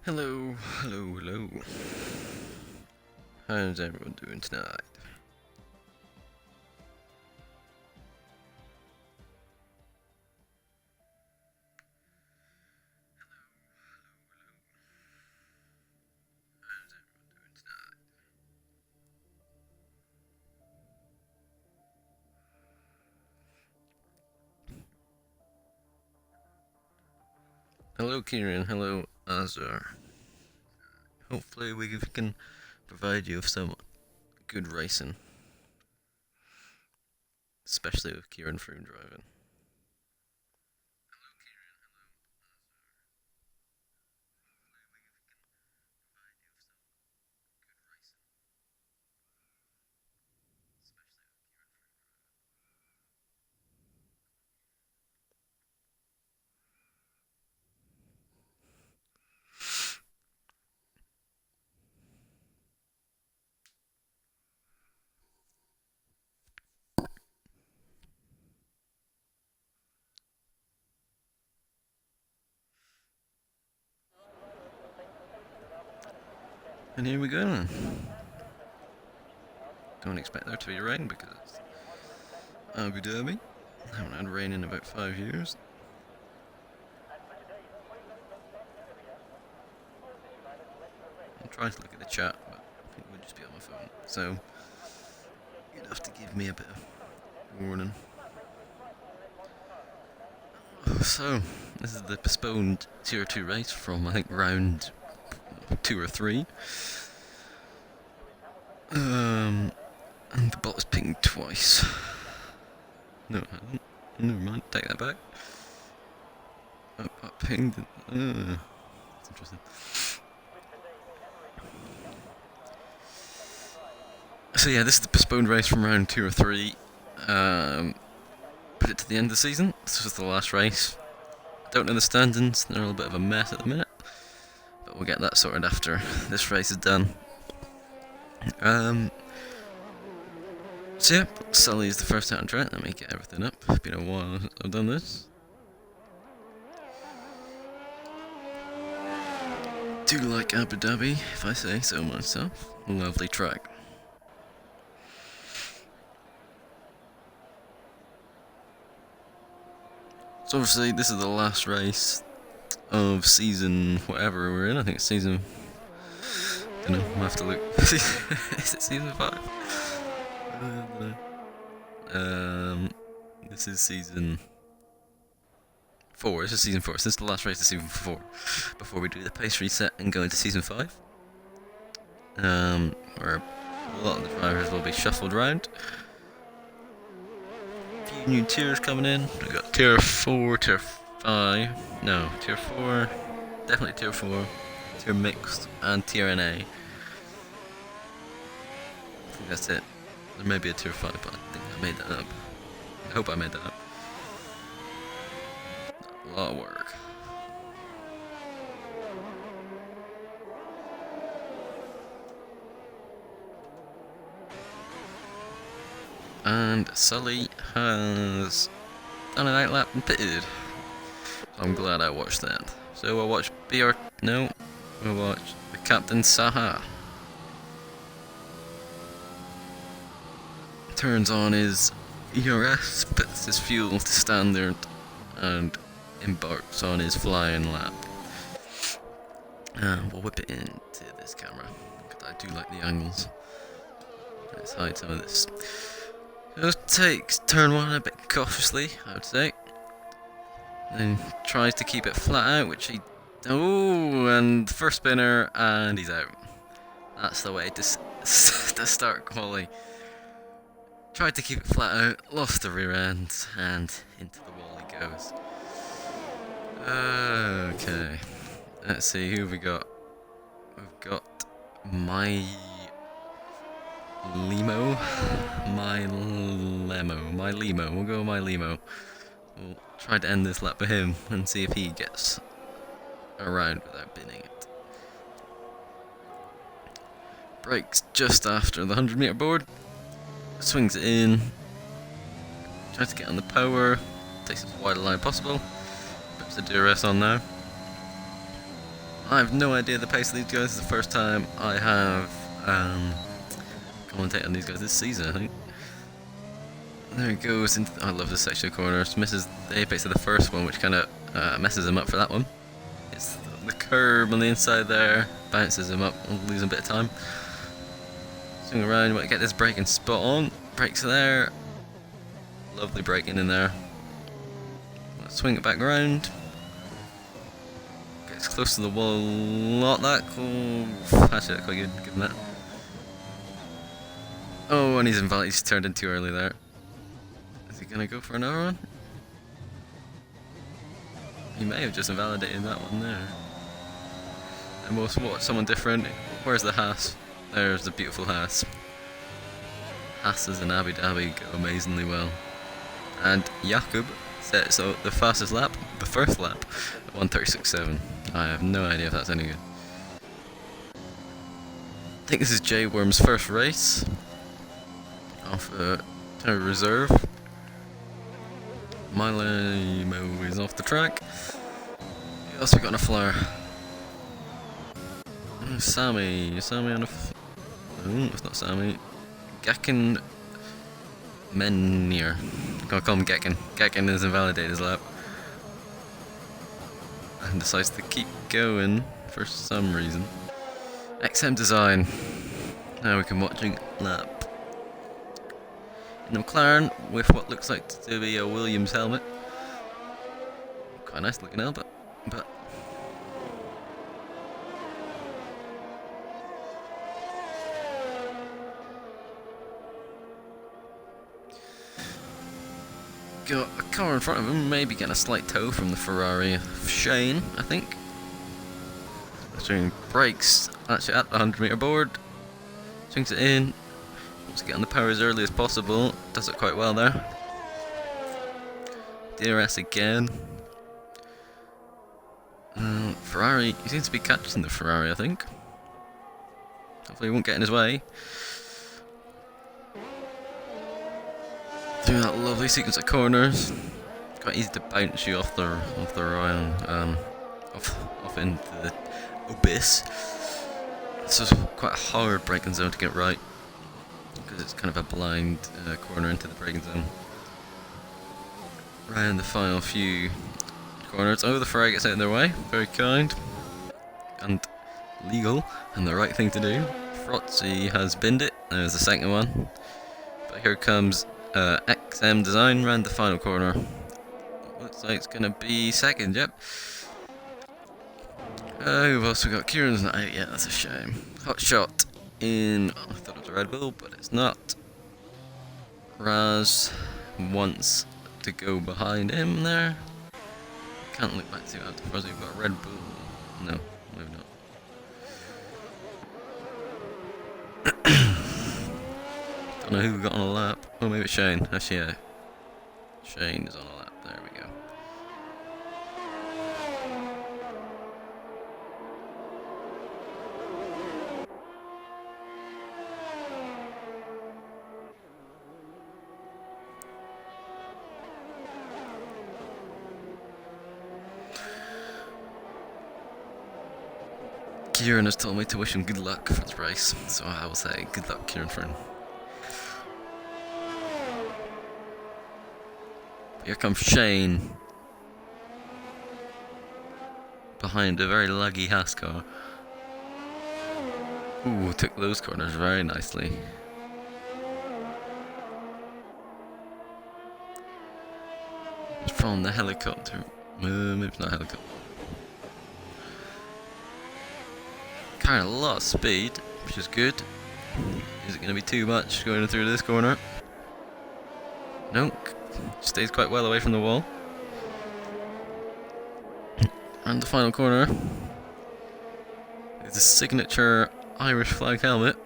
Hello, hello, hello. How's everyone doing tonight? Hello, Kieran. Hello, Azar. Hopefully, we can provide you with some good racing, especially with Kieran Froome driving. And here we go. Don't expect there to be rain because it's Abu Dhabi. Haven't had rain in about 5 years. I'm trying to look at the chat, but it would just be on my phone. So, you'd have to give me a bit of warning. So, this is the postponed Tier 2 race from, I think, round 2 or 3. And the bot was pinged twice. No, I haven't. Never mind, take that back. I pinged it. That's interesting. So yeah, this is the postponed race from round 2 or 3. Put it to the end of the season. This was the last race. Don't know the standings, they're a little bit of a mess at the minute. But we'll get that sorted after this race is done. So yeah, Sully is the first out on track. Let me get everything up. It's been a while since I've done this. Do like Abu Dhabi, if I say so myself. Lovely track. So obviously this is the last race of season whatever we're in. I think it's season... I don't know, I'll have to look. Is it season 5? This is season 4. This is season 4. So this is the last race of season 4 before we do the pace reset and go into season 5. Where a lot of the drivers will be shuffled around. A few new tiers coming in. We got tier 4, tier 5. No, tier 4. Definitely tier 4. Tier mixed and tier NA. I think that's it. There may be a tier 5, but I think I made that up. I hope I made that up. A lot of work. And Sully has done an outlap and pitted. So I'm glad I watched that. So we'll watch we'll watch the Captain Saha. Turns on his ERS, puts his fuel to standard, and embarks on his flying lap. We'll whip it into this camera, because I do like the angles. Let's hide some of this. Just takes turn 1 a bit cautiously, I would say. Then tries to keep it flat out, which he... Oh, and first spinner, and he's out. That's the way to start quali. Tried to keep it flat out, lost the rear end, and into the wall he goes. Okay, let's see who we got. We've got my Limo. We'll go with my Limo. We'll try to end this lap with him and see if he gets around without binning it. Brakes just after the 100-meter board. Swings it in. Tries to get on the power. Takes as wide a line possible. Puts the DRS on now. I have no idea the pace of these guys. This is the first time I have commentated on these guys this season, I think. There he goes. I love this section of corners. Misses the apex of the first one, which kind of messes him up for that one. It's the curb on the inside there, bounces him up, losing a bit of time. Swing around, you want to get this braking spot on. Brakes there. Lovely braking in there. Swing it back around. Gets close to the wall. Not that cool. Actually, quite good, given that. Oh, and he's turned in too early there. Is he gonna go for another one? He may have just invalidated that one there. And we'll watch someone different. Where's the Haas? There's the beautiful Haas. Haas's in Abu Dhabi go amazingly well. And Jakob sets out the fastest lap, the first lap, at 1:36.7. I have no idea if that's any good. I think this is Jay Worm's first race off a reserve. Milo is off the track. Who else we got on a flyer? Sammy on a no, it's not Sammy. Gakken Menir. I'm gonna call him Gakken. Gakken is invalidated his lap. And decides to keep going for some reason. XM Design. Now we can watching lap. In the McLaren with what looks like to be a Williams helmet. Quite a nice looking helmet, but got a car in front of him, maybe getting a slight tow from the Ferrari of Shane, I think. Doing brakes, actually at the 100-meter board. Swings it in. Wants to get on the power as early as possible. Does it quite well there. DRS again. Ferrari, he seems to be catching the Ferrari, I think. Hopefully he won't get in his way. Doing that lovely sequence of corners. Quite easy to bounce you off the round, off into the abyss. It's just quite a hard braking zone to get right because it's kind of a blind corner into the braking zone. Round the final few corners. Oh, the Ferrari gets out of their way. Very kind and legal and the right thing to do. Frozzi has binned it. There's the second one. But here comes XM Design round the final corner. Looks like it's gonna be second, yep. We've also got Kieran's not out yet, that's a shame. Hot shot in, I thought it was a Red Bull, but it's not. Raz wants to go behind him there. Can't look back to after Fuzzy, we've got Red Bull. No, maybe not. Don't know who we got on a lap. Oh, maybe it's Shane. Actually, yeah. Shane is on a lap. There we go. Kieran has told me to wish him good luck for his race, so I will say good luck, Kieran, friend. Here comes Shane behind a very laggy Haas car. Ooh, took those corners very nicely. From the helicopter. Maybe it's not a helicopter. Carrying a lot of speed, which is good. Is it going to be too much going through this corner? Nope. Stays quite well away from the wall. And the final corner is the signature Irish flag helmet.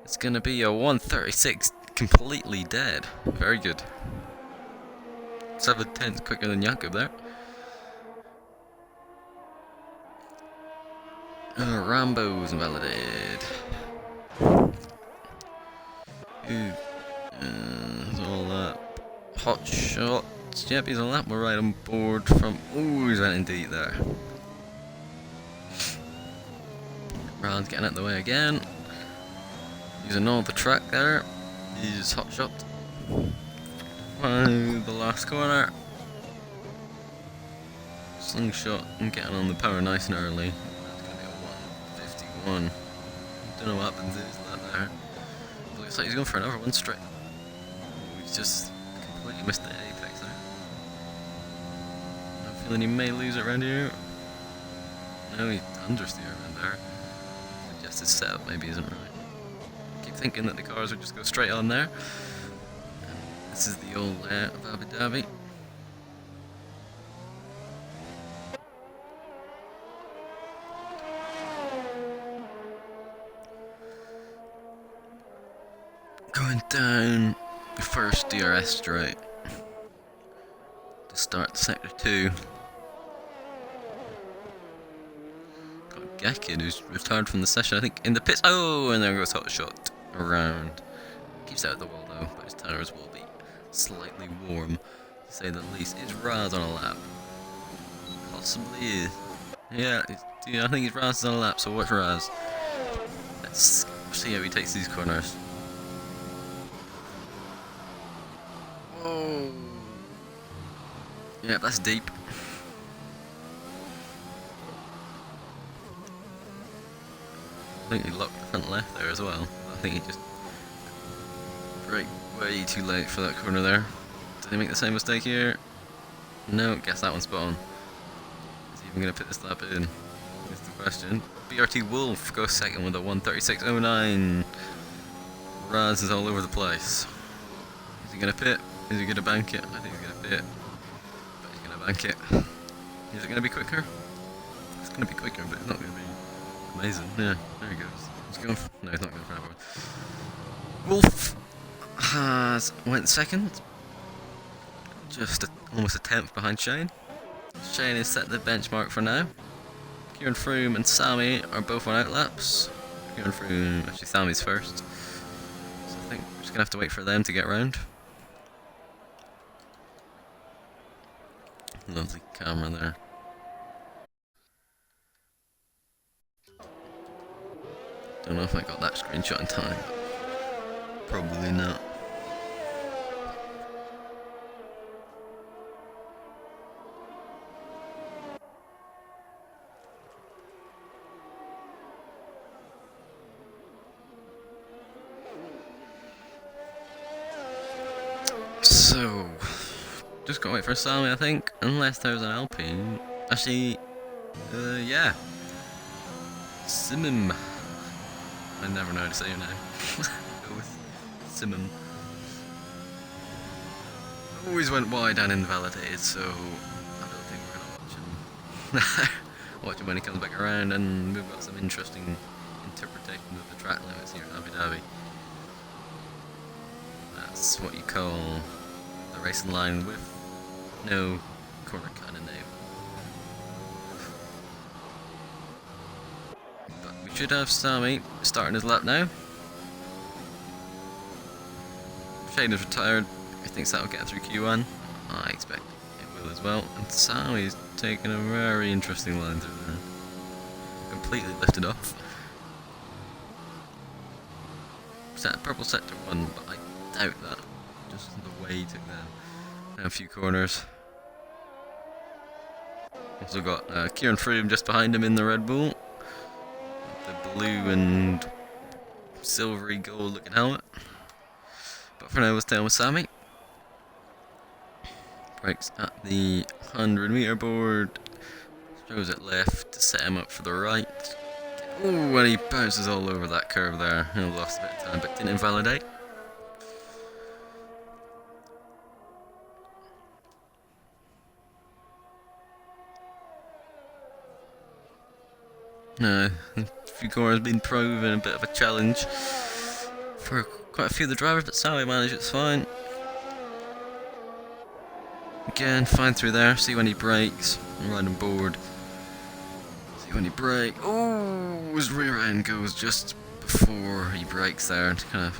It's going to be a 1:36, completely dead. Very good. 7/10 quicker than Jakob there. Rambo's invalidated. All that. Hot shots. Yep, he's on that. We're right on board from. Ooh, he's went in deep there. Ron's getting out of the way again. Using all the track there. He's hot shot. The last corner. Slingshot and getting on the power nice and early. That's going to be a 151. Don't know what happens is that there. Looks like he's going for another one straight. He's just completely missed the apex there. I'm feeling he may lose it around here. No, he understeer around there. Just his setup maybe isn't right. I keep thinking that the cars would just go straight on there. This is the old layout of Abu Dhabi. Going down the first DRS straight to start sector 2. Got Gekid who's retired from the session, I think, in the pits. Oh, and there goes hot shot around. Keeps out of the wall though, but his tires will be slightly warm, to say the least. Is Raz on a lap? Possibly is. Yeah, I think he's Raz on a lap, so watch Raz. Let's see how he takes these corners. Oh, yeah, that's deep. I think he locked the front left there as well. I think he just braked way too late for that corner there. Did he make the same mistake here? No, guess that one's spot on. Is he even going to put this lap in? Is the question. BRT Wolf goes second with a 1:36.09. Raz is all over the place. Is he going to pit? Is he going to bank it? I think he's going to pit. But he's going to bank it. Is it going to be quicker? It's going to be quicker, but it's not going to be amazing. Yeah, there he goes. He's going for, no, he's not going for another one. Wolf went second. Just almost a tenth behind Shane. Shane has set the benchmark for now. Kieran Froome and Sami are both on outlaps. Kieran Froome, actually Sami's first. So I think we're just going to have to wait for them to get round. Lovely camera there. Don't know if I got that screenshot in time. Probably not. So, just gotta wait for Sami, I think, unless there's an Alpine. Actually, yeah. Simim. I never know how to say your name. Go with Simim. Always went wide and invalidated, so I don't think we're gonna watch him. Watch him when he comes back around, and we've got some interesting interpretations of the track limits here in Abu Dhabi. That's what you call the racing line with no corner kind of name. But we should have Sami starting his lap now. Shane is retired. He thinks that'll get through Q1. I expect it will as well. And Sami's taking a very interesting line through there. Completely lifted off. Purple sector 1, but I doubt that. Just the way he took them. Now a few corners. Also got Kieran Froome just behind him in the Red Bull. The blue and silvery gold looking helmet. But for now we'll stay on with Sami. Brakes at the 100-meter board. Throws it left to set him up for the right. Oh, and he bounces all over that curve there. He lost a bit of time, but didn't invalidate. No, a few corners been proven a bit of a challenge for quite a few of the drivers, but Sami managed it fine. Again, fine through there. See when he brakes. Right on board. See when he brakes. Oh, his rear end goes just before he brakes there and kind of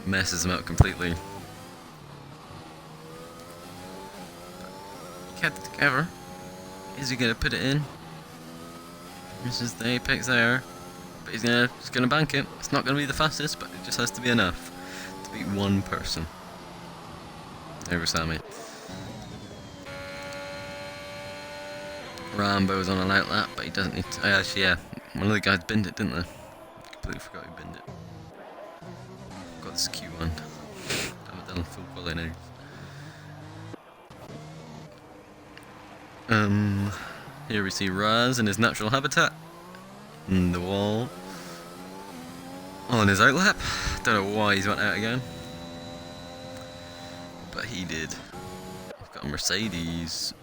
messes him out completely. He kept it together. Is he going to put it in? This is the apex there. But he's gonna bank it. It's not gonna be the fastest, but it just has to be enough to beat one person. There goes Sammy. Rambo's on an out lap, but he doesn't need to. Actually, yeah, one of the guys binned it, didn't they? Completely forgot who binned it. Got this Q1. Haven't done full quality now. Here we see Raz in his natural habitat. In the wall. On his out lap. Don't know why he's went out again. But he did. We've got a Mercedes.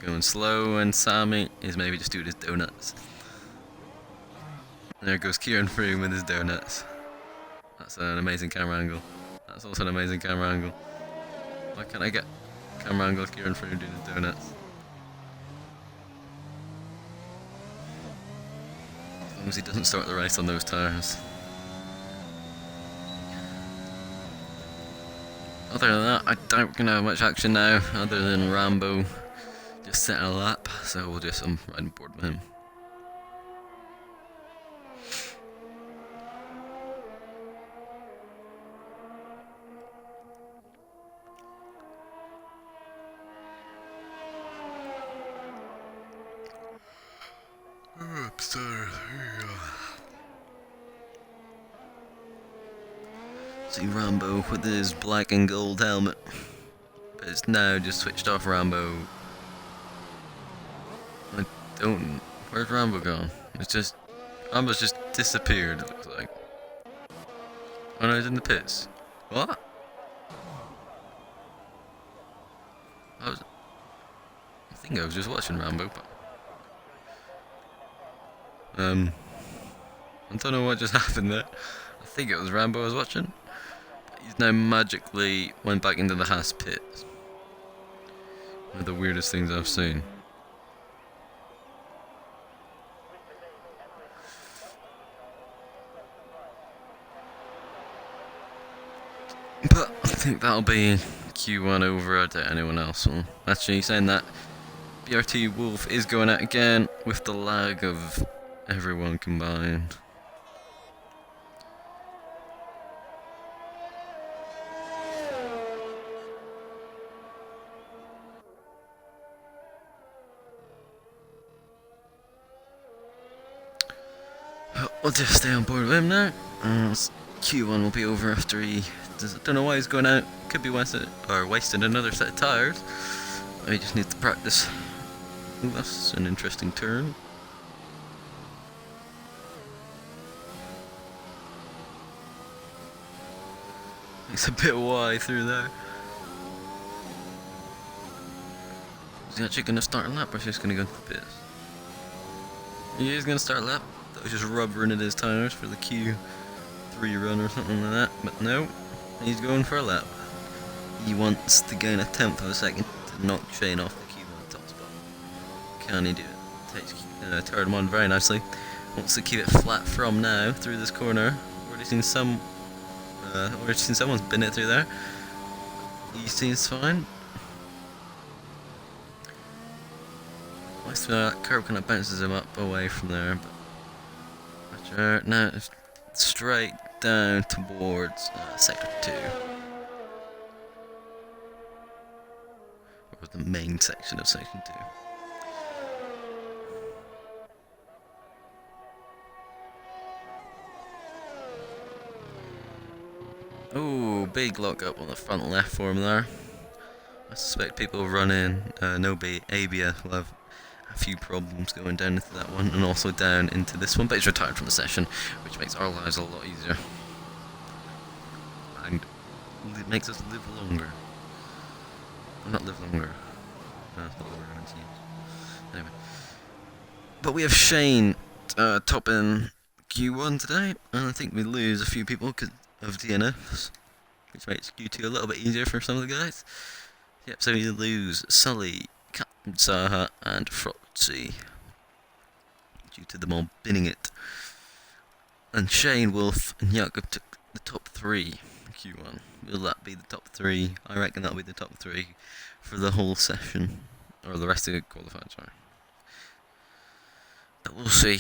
Going slow, and Sammy is maybe just doing his donuts. There goes Kieran Froome with his donuts. That's an amazing camera angle. That's also an amazing camera angle. Why can't I get camera angle of Kieran Froome doing his donuts? As long as he doesn't start the race on those tyres. Other than that, I don't gonna have much action now, other than Rambo just setting a lap, so we'll just riding board with him. Upstairs, here you go. See Rambo with his black and gold helmet, but it's now just switched off Rambo. Where's Rambo gone? Rambo's just disappeared, it looks like. Oh no, he's in the pits. What? I think I was just watching Rambo, but I don't know what just happened there. I think it was Rambo I was watching. But he's now magically went back into the Haas pit. One of the weirdest things I've seen. But I think that'll be Q1 over. I doubt anyone else will. Actually, saying that, BRT Wolf is going out again with the lag of everyone combined. We'll just stay on board with him now. Q1 will be over after he don't know why he's going out. Could be wasting another set of tyres. He just needs to practice. Ooh, that's an interesting turn. It's a bit wide through there. Is he actually going to start a lap, or is he just going to go into the pits? He is going to start a lap. That was just rubbering at his tyres for the Q3 run or something like that. But no, he's going for a lap. He wants to gain a tenth of a second to knock Shane off the Q1 top spot. Can he do it? Takes turn one very nicely. Wants to keep it flat from now through this corner. Already seen someone's been it through there. He seems fine. That curve kind of bounces him up away from there, but now it's straight down towards sector 2, or the main section of section 2. Oh, big lock up on the front left for him there. I suspect people will run in. F1ABEEZ will have a few problems going down into that one and also down into this one, but he's retired from the session, which makes our lives a lot easier and it makes us live longer. Well, not live longer. That's not what we're going to use. Anyway, but we have Shane topping Q1 today, and I think we lose a few people because of DNFs, which makes Q2 a little bit easier for some of the guys. Yep, so we lose Sully, Captain Zaha and Frotzy due to them all binning it. And Shane, Wolf and Jakob took the top 3 Q1. Will that be the top 3? I reckon that'll be the top 3 for the whole session, or the rest of the qualified, sorry. But we'll see.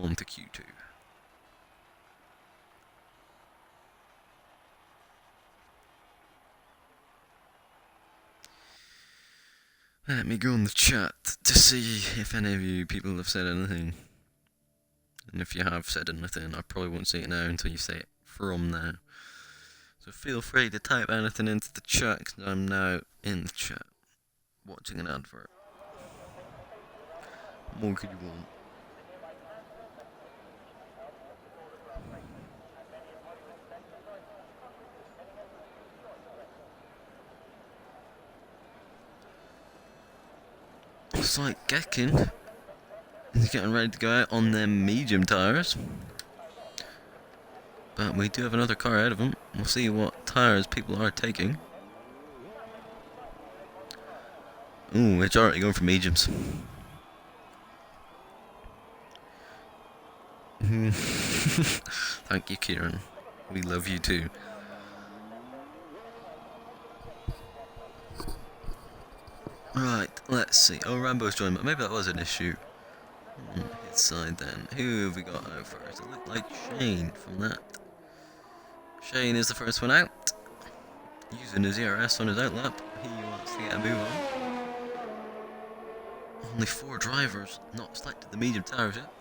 on to Q2. Let me go on the chat to see if any of you people have said anything. And if you have said anything, I probably won't see it now until you say it from now. So feel free to type anything into the chat, because I'm now in the chat, watching an advert. What more could you want? It's like Gekken is getting ready to go out on them medium tyres. But we do have another car ahead of him. We'll see what tyres people are taking. Ooh, it's already going for mediums. Thank you, Kieran. We love you too. Right, let's see. Oh, Rambo's joined, but maybe that was an issue. His side then. Who have we got out first? It looked like Shane from that. Shane is the first one out. Using his ERS on his outlap. He wants to get a move on. Only 4 drivers not selected the medium tires yet.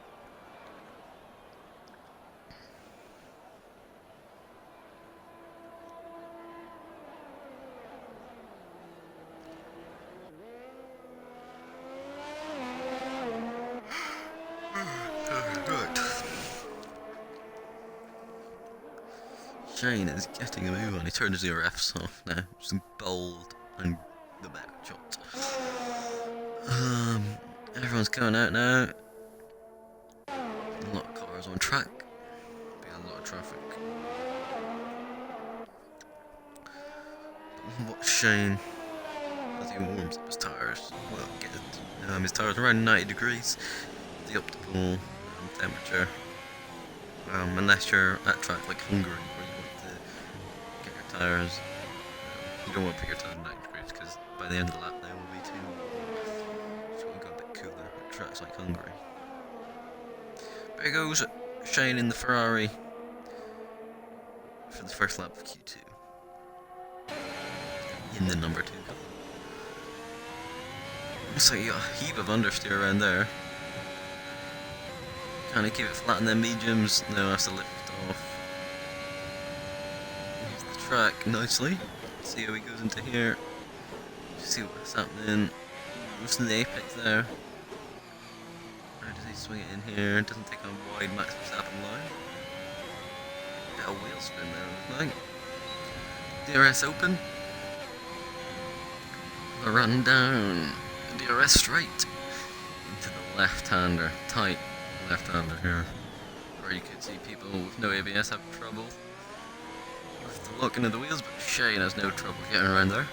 Shane is getting a move on. He turned his ERFs off now. Just bold and the back shot. Everyone's going out now. A lot of cars on track. Be a lot of traffic. Watch Shane as he warms up his tyres. Well, his tyres are around 90 degrees. The optimal temperature. Unless you're at track like Hungary, where you want to get your tyres. You don't want to put your tyres 90 degrees because by the end of the lap they will be too warm. So we'll go a bit cooler at tracks like Hungary. There goes Shane in the Ferrari for the first lap of Q2. In the number 2 car. Looks like you got a heap of understeer around there. Kind of keep it flat in the mediums. No, I have to lift off. Use the track nicely. See how he goes into here. See what's happening. Loosen the apex there. How does he swing it in here? It doesn't take a wide Max Verstappen line. Bit of wheel spin there, like. DRS open. A run down. DRS straight into the left-hander. Tight left-hander here, where you could see people with no ABS have trouble with the locking of the wheels, but Shane has no trouble getting around there.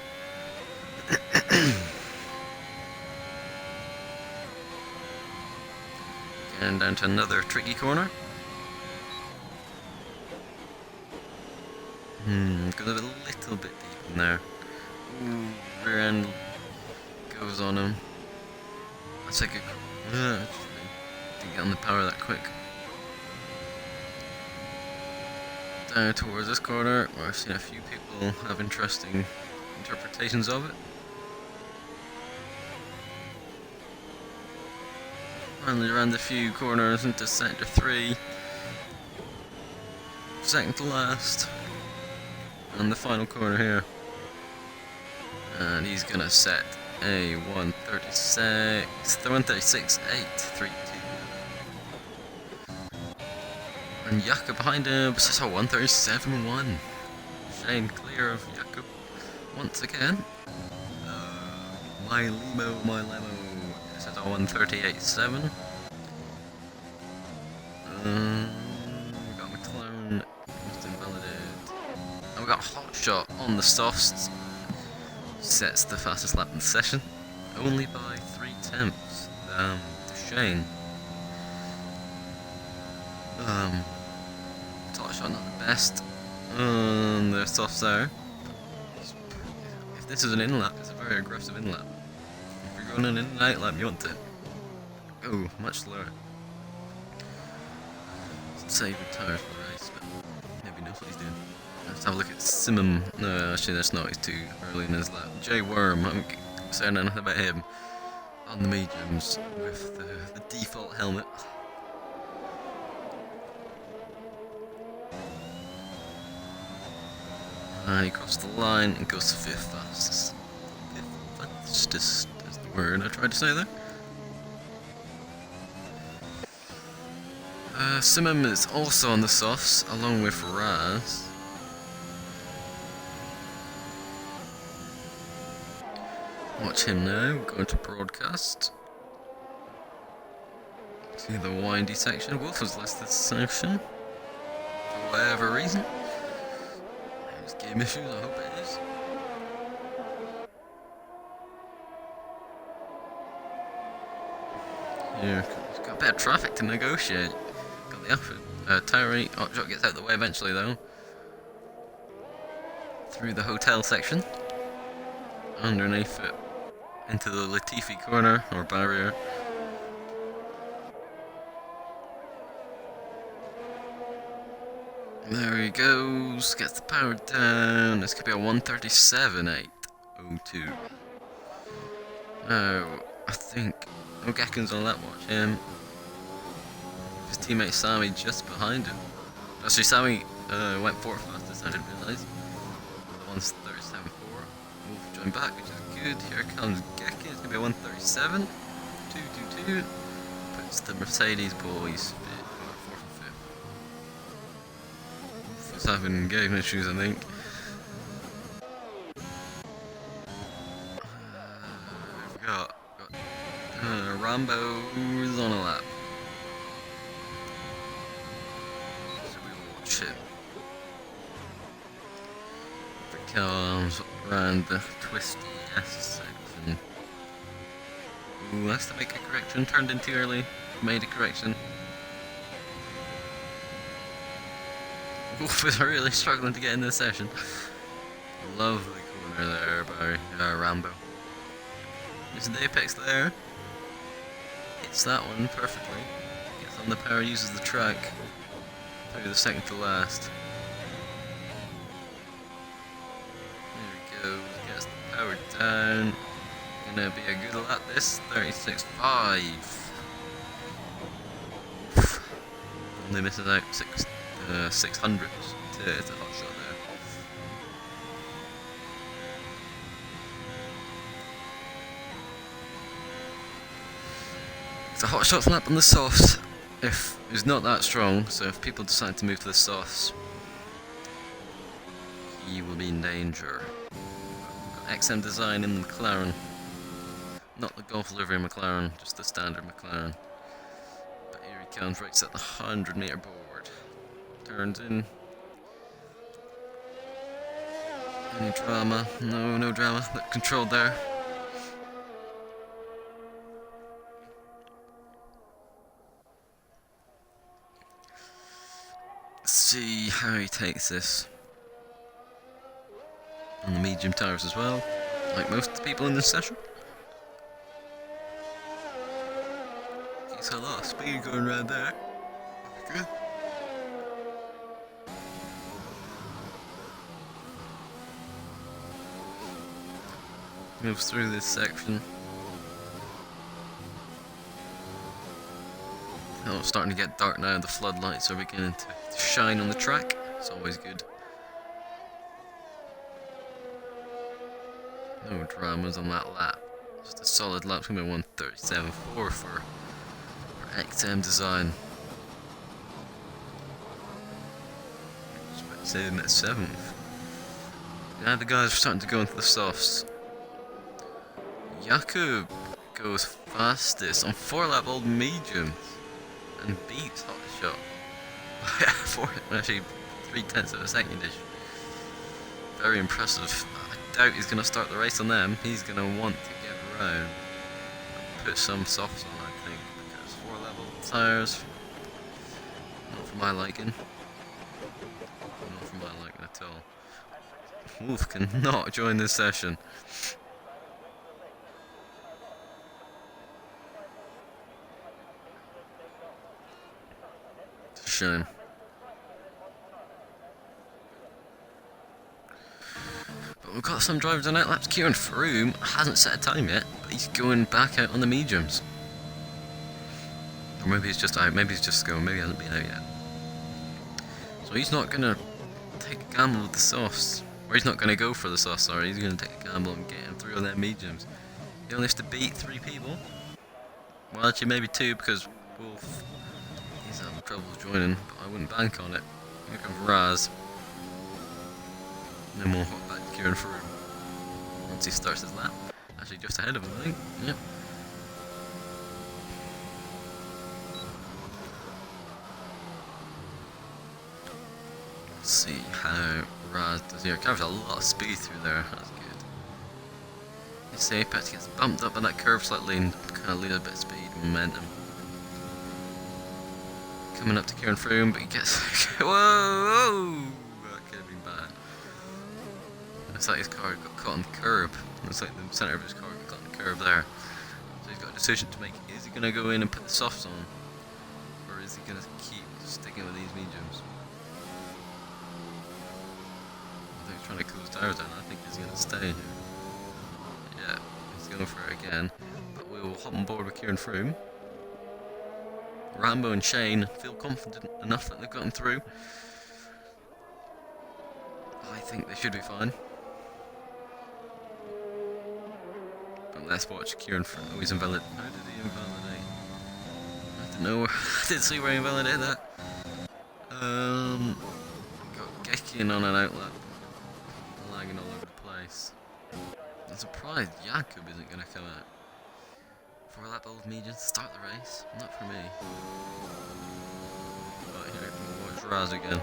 Getting down to another tricky corner. Goes a little bit deep in there. Ooh, rear end goes on him. That's like a didn't get on the power that quick. Down towards this corner, where I've seen a few people have interesting interpretations of it. Finally around a few corners into centre 3. Second to last. And the final corner here. And he's gonna set a 136.832. And Jakob behind him, this is a 137.1. Shane clear of Jakob once again. My limo. This is a 138.7. We got McLaren, almost invalidated. And we got Hot Shot on the softs. Sets the fastest lap in the session. Only by 3/10 to Shane. Top shot not the best. The softs there. If this is an in-lap, it's a very aggressive in-lap. If you're going an in and out lap, you want to go much slower. saving tires for the race, but maybe knows what he's doing. Let's have a look at Simum. No, actually, that's not. He's too early in his lap. J Worm. I'm saying anything about him on the mediums with the default helmet. And he crosses the line and goes to 5th fastest. 5th fastest is the word I tried to say there. Simum is also on the softs, along with Raz. Watch him now, going to broadcast. See the windy section. Wolf has left this section. For whatever reason. There's game issues, I hope it is. Yeah, he's got a bit of traffic to negotiate. Got the Alpha. Tyree Hotshot gets out the way eventually though. Through the hotel section. Underneath it. Into the Latifi corner, or barrier. There he goes, gets the power down. This could be a 1:37.8:02. Now, I think Ogakin's on that watch. Him. His teammate Sammy just behind him. Actually, Sammy went 4th fastest, I didn't realise. The 1:37.4. Wolf joined back, which is good. Here comes Gekin. It's gonna be a 1:37.222. Puts the Mercedes boys 4th and 5th. Wolf is having game issues, I think. We've got Rambo is on a lap. So we will watch him. The comes around the twisty S section. Ooh, has to make a correction. Turned in too early. Made a correction. Wolf is really struggling to get in this session. Lovely corner there by Rambo. There's the apex there. Hits that one perfectly. Gets on the power, uses the track. Through the second to last. There he goes, gets the power down. Gonna be a good lap this, 36.5. Only misses out 600 to hit a hot shot there. It's a hot shot lap on the softs. If it's not that strong, so if people decide to move to the softs, he will be in danger. XM design in the McLaren. Not the Golf livery McLaren, just the standard McLaren. But here he comes, right at the 100-metre board. Turns in. Any drama? No drama. Look, controlled there. Let's see how he takes this. On the medium tires as well, like most of the people in this session. He's a lot of speed going around there. Good. Moves through this section. Oh, it's starting to get dark now. The floodlights are beginning to shine on the track. It's always good. No dramas on that lap. Just a solid lap. It's going to be 1:37.4 for XM design. Just about to say him at 7th. Now the guys are starting to go into the softs. Jakub goes fastest on 4-lap old mediums and beats Hotshot. Actually 3/10 of a second ish. Very impressive. I doubt he's going to start the race on them. He's going to want to get around and put some softs on, I think, because 4-level tyres, not for my liking. Not for my liking at all. Wolf cannot join this session. It's a shame. We've got some drivers on outlaps. Kieran Froome hasn't set a time yet, but he's going back out on the mediums. Or maybe he's just out, maybe he's just going, maybe he hasn't been out yet. So he's not going to take a gamble with the softs. Or he's not going to go for the softs, sorry. He's going to take a gamble and get him through on their mediums. He only has to beat 3 people. Well, actually maybe 2 because Wolf, he's having trouble joining, but I wouldn't bank on it. Here comes Raz. And then we'll hop back to Kieran Froome once he starts his lap. Actually just ahead of him, I think. Yep. Let's see how Raz does here. Carries a lot of speed through there, that's good. You see Apex gets bumped up on that curve slightly and kind of lose a bit of speed and momentum. Coming up to Kieran Froome, but he gets... Whoa! That could have been bad. Looks like his car got caught on the curb. Looks like the centre of his car got caught on the curb there. So he's got a decision to make. Is he going to go in and put the softs on? Or is he going to keep sticking with these mediums? I think he's trying to cool his tires down. I think he's going to stay here. Yeah, he's going for it again. But we'll hop on board with Kieran Froome. Rambo and Shane feel confident enough that they've gotten through. I think they should be fine. But let's watch Kieran Froome. Oh, he's invalid. How did he invalidate? I don't know. I didn't see where he invalidated that. Got Gekian on an outlap. Lagging all over the place. I'm surprised Jakub isn't going to come out. 4-lap old medium to start the race. Not for me. But here, we'll watch Raz again.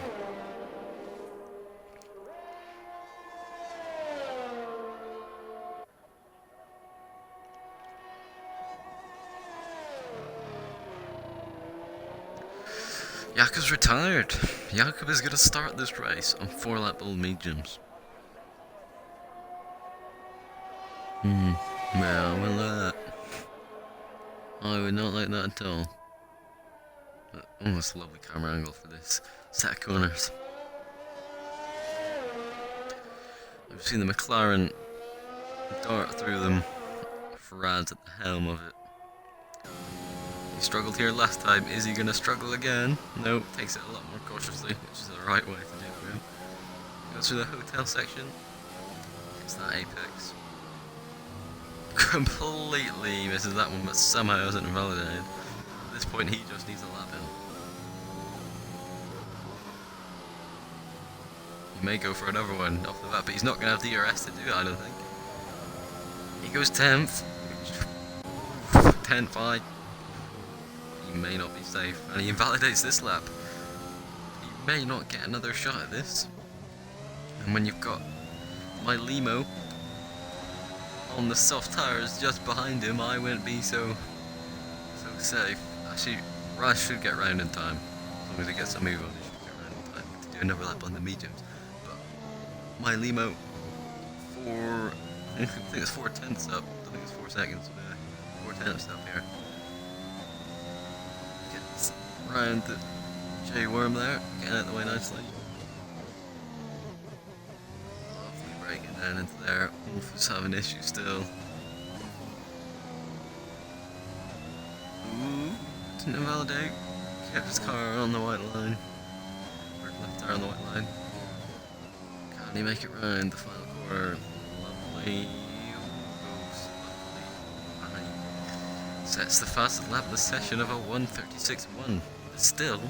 Jakub's retired. Jakub is going to start this race on 4-lap old mediums. Well, I would not like that at all. But almost a lovely camera angle for this set of corners. I've seen the McLaren dart through them for Raz at the helm of it. He struggled here last time. Is he going to struggle again? No, takes it a lot more cautiously, which is the right way to do it for him. Goes through the hotel section. It's that apex. Completely misses that one, but somehow isn't invalidated. At this point, he just needs a lap in. He may go for another one off the bat, but he's not going to have DRS to do it, I don't think. He goes 10th. 10th, 5. He may not be safe, and he invalidates this lap. He may not get another shot at this. And when you've got my Limo on the soft tires just behind him, I wouldn't be so safe. Actually, Raz should get round in time. As long as he gets a move on, he should get round in time to do another lap on the mediums. But my Limo, I think it's 4/10 up. I think it's 4 seconds. 4/10 up here. Gets round the J Worm there, getting out of the way nicely. Breaking down into there. Wolf is having issues still. Ooh, didn't invalidate. Kept his car on the white line. Or left tire on the white line. Can he make it round the final corner? Lovely. Lovely. Sets the fastest lap of the session of a 1:36.1. But still,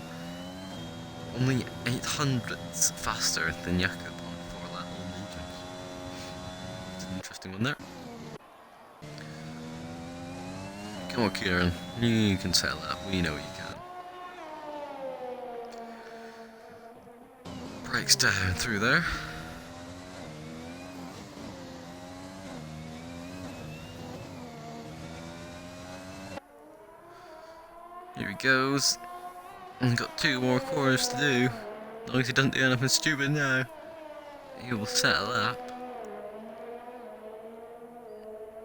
only 800ths faster than Jakub. Interesting one there. Come on, Kieran. You can settle up. We know you can. Breaks down through there. Here he goes. And got 2 more corners to do. As long as he doesn't do anything stupid now, he will settle up.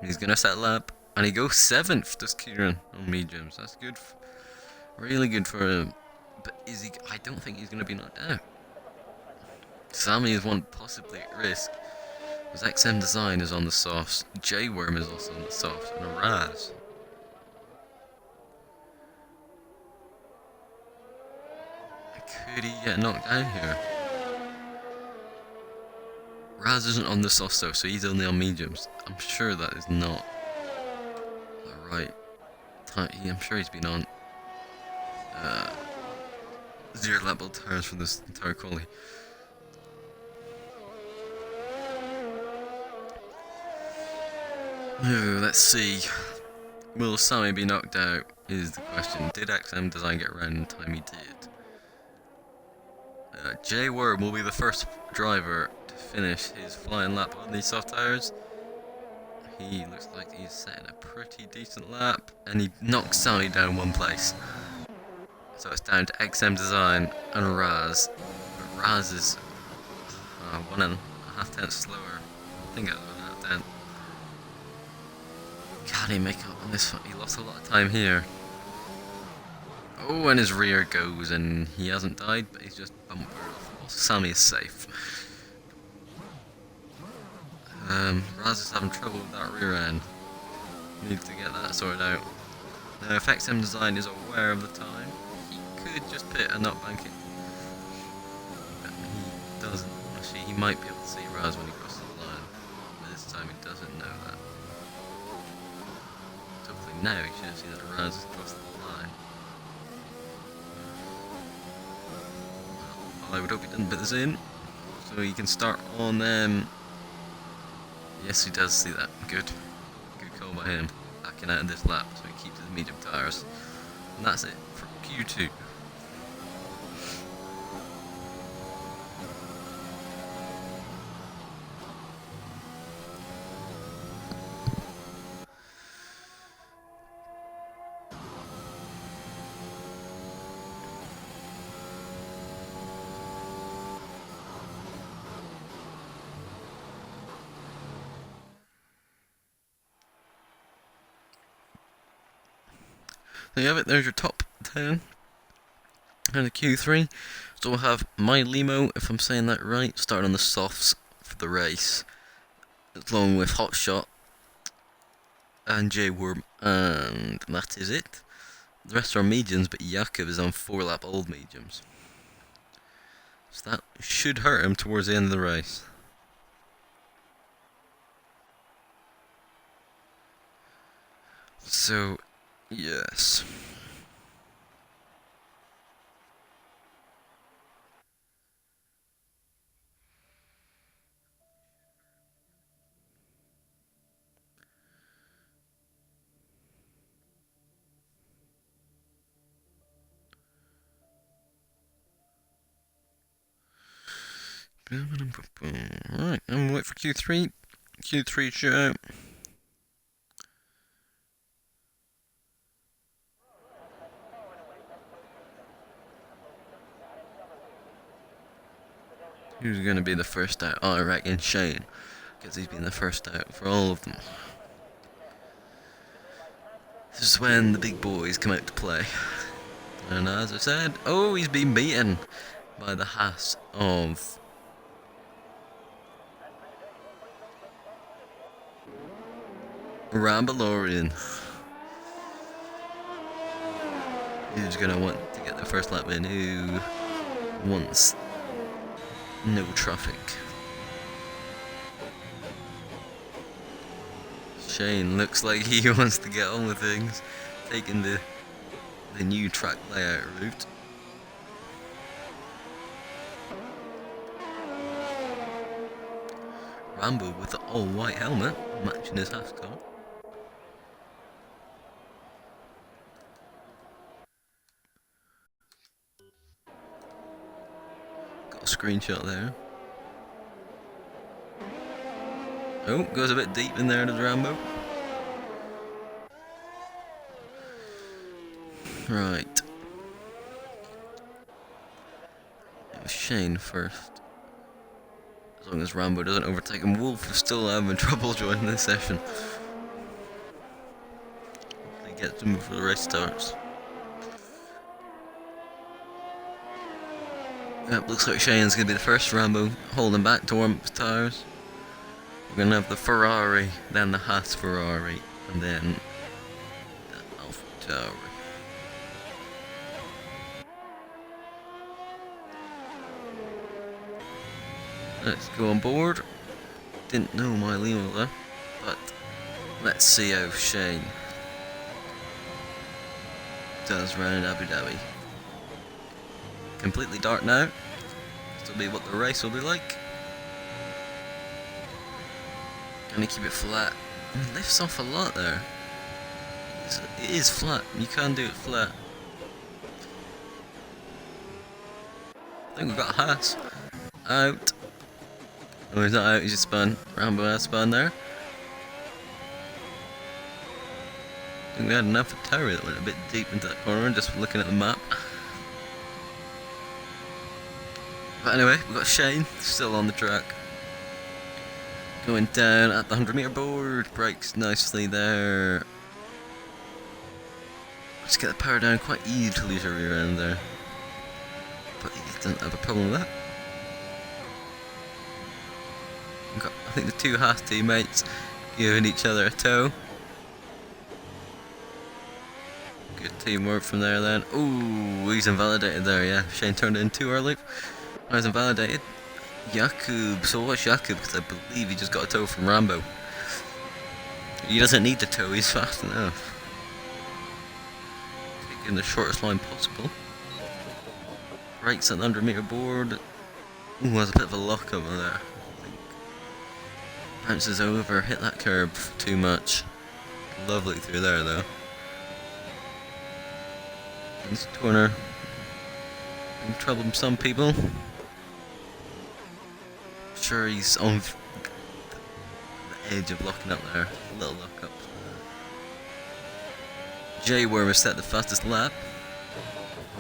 He's gonna settle up, and he goes 7th, does Kieran, on mediums. That's good, really good for him. But is he? I don't think he's gonna be knocked out. Sammy is one possibly at risk. Because XM Design is on the softs, J-Worm is also on the softs, and a Raz. Could he get knocked down here? Raz isn't on the softs though, so he's only on mediums. I'm sure that is not the right time. I'm sure he's been on zero level tires for this entire quali. Let's see. Will Sammy be knocked out? Is the question. Did XM Design get around in time? He did. J Worm will be the first driver to finish his flying lap on these soft tires. He looks like he's setting a pretty decent lap, and he knocks Sammy down one place. So it's down to XM Design and Raz. But Raz is 1.5 tenths slower. I think it was 1.5 tenths. Can he make up on this one? He lost a lot of time here. Oh, and his rear goes, and he hasn't died, but he's just bumpered off. Sammy is safe. Raz is having trouble with that rear end. Need to get that sorted out. Now, if XM Design is aware of the time, he could just pit and not bank it. But he doesn't. Actually, he might be able to see Raz when he crosses the line. But this time he doesn't know that. Hopefully now he should have seen that Raz has crossed the line. Well, I would hope he didn't put this in, so he can start on them. Yes, he does see that. Good. Good call by him. Backing out of this lap, so he keeps his medium tyres. And that's it for Q2. There you have it, there's your top 10 and the Q3. So we'll have my Limo, if I'm saying that right, starting on the softs for the race, along with Hotshot and J-Worm, and that is it. The rest are mediums, but Jakub is on 4-lap old mediums. So that should hurt him towards the end of the race. So, yes. Alright, I'm wait for Q3. Q3 shootout. Who's going to be the first out? Oh, I reckon Shane, because he's been the first out for all of them. This is when the big boys come out to play. And as I said, oh, he's been beaten by the Haas of Rambalorian. Who's going to want to get the first lap in? Who wants no traffic? Shane looks like he wants to get on with things, taking the new track layout route. Rambo with the all-white helmet, matching his half car. Got a screenshot there. Oh, goes a bit deep in there, does Rambo. Right. It was Shane first. As long as Rambo doesn't overtake him, Wolf is still having trouble joining this session. He gets him before the race starts. Yep, looks like Shane's going to be the first. Rambo holding back to warm up his tyres. We're gonna have the Ferrari, then the Haas Ferrari, and then the Alpha Tauri. Let's go on board. Didn't know my Limo there, but let's see how Shane does round Abu Dhabi. Completely dark now. This will be what the race will be like. Gonna keep it flat. It lifts off a lot there. It is flat. You can do it flat. I think we've got Haas out. Oh, he's not out, he's just spun. Rambo has spun there. I think we had an Alpha Tauri that went a bit deep into that corner, just looking at the map. But anyway, we've got Shane still on the track. Going down at the 100 metre board, brakes nicely there. Just get the power down quite easy to lose your rear end there. But he doesn't have a problem with that. Got, I think the two Haas teammates giving each other a tow. Good teamwork from there then. Ooh, he's invalidated there, yeah. Shane turned it in too early. I was invalidated. Jakub, so what's Jakub? Because I believe he just got a tow from Rambo. He doesn't need the tow, he's fast enough. Taking the shortest line possible. Brakes at the 100 metre board. Ooh, there's a bit of a lock over there. Bounces over, hit that curb too much. Lovely through there though. This corner in trouble with some people. Sure, he's on the edge of locking up there. A little lock up. J Worm set the fastest lap.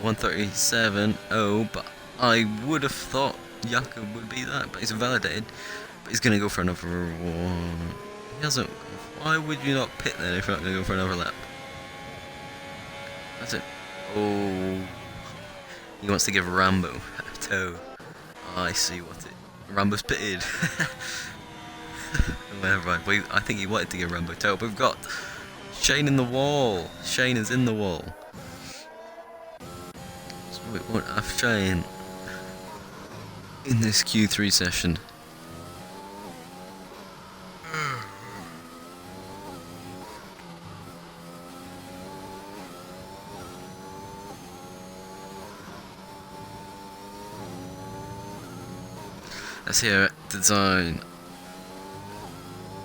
1:37.0, but I would have thought Jakub would be that, but he's invalidated. But he's gonna go for another one. He hasn't. Why would you not pit then if you're not gonna go for another lap? That's it. Oh, he wants to give Rambo a tow. Oh, I see what it. Rambo's pitted. Never mind. I think he wanted to give Rambo a tow. But we've got Shane in the wall. Shane is in the wall. So we won't have Shane in this Q3 session. Let's hear it. Design.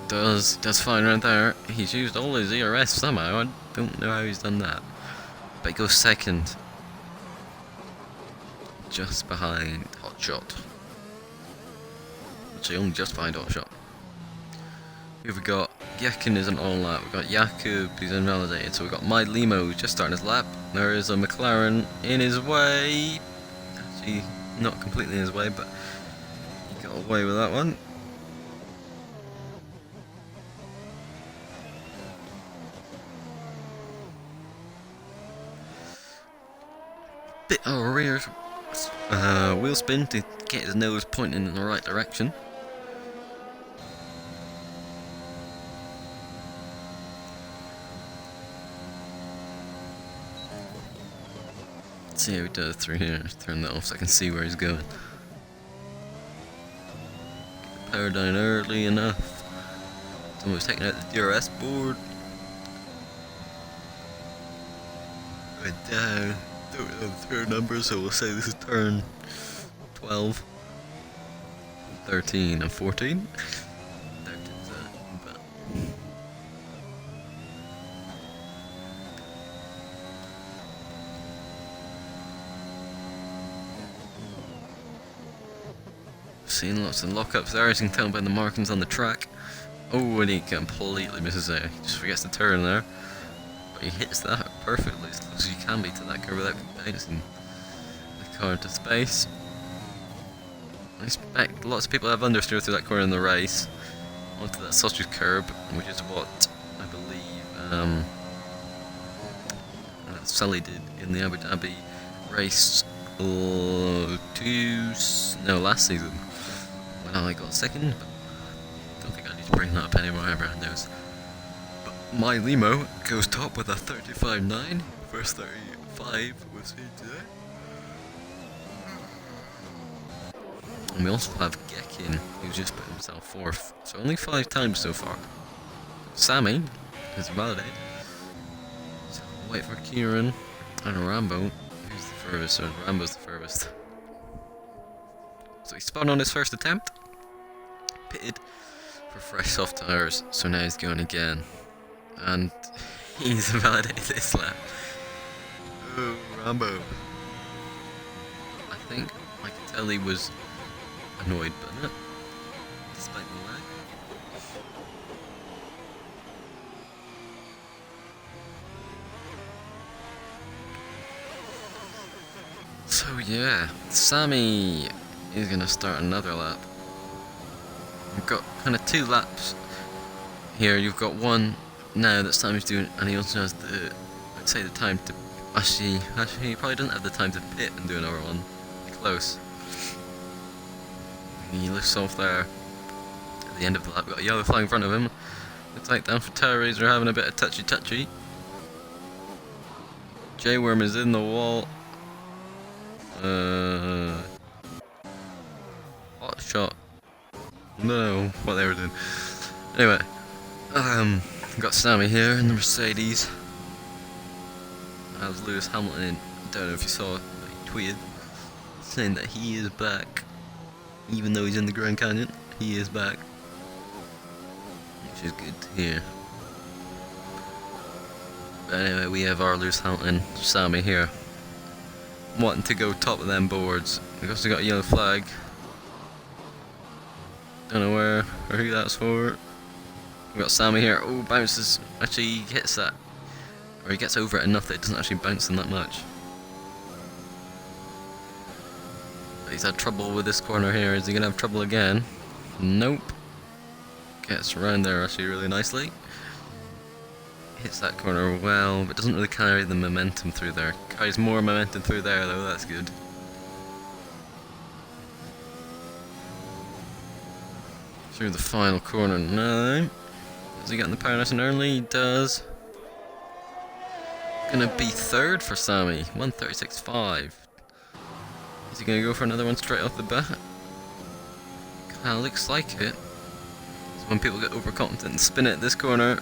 Does fine right there. He's used all his ERS somehow. I don't know how he's done that. But he goes second. Just behind Hotshot. Actually, only just behind Hotshot. Here we got Gekken isn't on lap. We've got Jakub who's invalidated. So we've got My Limo who's just starting his lap. There is a McLaren in his way. Actually, not completely in his way, but he got away with that one. Bit of a rear wheel spin to get his nose pointing in the right direction. Let's see how he does through here. Turn that off so I can see where he's going. Get the power down early enough. Someone's taking out the DRS board. Went down. Don't know the third number, so we'll say this is turn 12, 13 and 14. Seen lots of lockups there, as you can tell by the markings on the track. Oh, and he completely misses it. He just forgets to turn there. But he hits that perfectly, as close as you can be to that curve without bouncing the car into space. I expect lots of people have understeer through that corner in the race onto that sausage curb, which is what I believe Sully did in the Abu Dhabi race last season when I got second. But I don't think I Sorry, not a penny more Brando's. But my limo goes top with a 35.9. First 35 was here today. And we also have Gekin, who's just put himself 4th. So only 5 times so far. Sammy is validated. So we'll wait for Kieran and Rambo, who's the furthest, or Rambo's the furthest. So he spun on his first attempt, pitted for fresh soft tyres, so now he's going again. And he's validated this lap. Oh, Rambo. I think I could tell he was annoyed by it, despite the lag. So yeah, Sammy is gonna start another lap. We've got kind of 2 laps here. You've got one now that Sammy's doing, and he also has the, I'd say, the time to actually he probably doesn't have the time to pit and do another one. Close. He lifts off there at the end of the lap. We've got a yellow flag in front of him. Looks like down for Tower Razor having a bit of touchy. J-Worm is in the wall. Hot shot. No, what they were doing. Anyway, got Sammy here in the Mercedes. As Lewis Hamilton in. I don't know if you saw it, but he tweeted saying that he is back. Even though he's in the Grand Canyon, he is back. Which is good to hear. But anyway, we have our Lewis Hamilton, Sammy here, wanting to go top of them boards. We've also got a yellow flag. Don't know where or who that's for. We've got Sammy here. Oh, bounces. Actually, he hits that. Or he gets over it enough that it doesn't actually bounce him that much. But he's had trouble with this corner here. Is he going to have trouble again? Nope. Gets around there actually really nicely. Hits that corner well, but doesn't really carry the momentum through there. Carries more momentum through there though, that's good. Through the final corner now. Does he get in the power nice and early? He does. Gonna be 3rd for Sammy, 1:36.5. Is he gonna go for another one straight off the bat? Kinda looks like it. So when people get overconfident and spin it at this corner.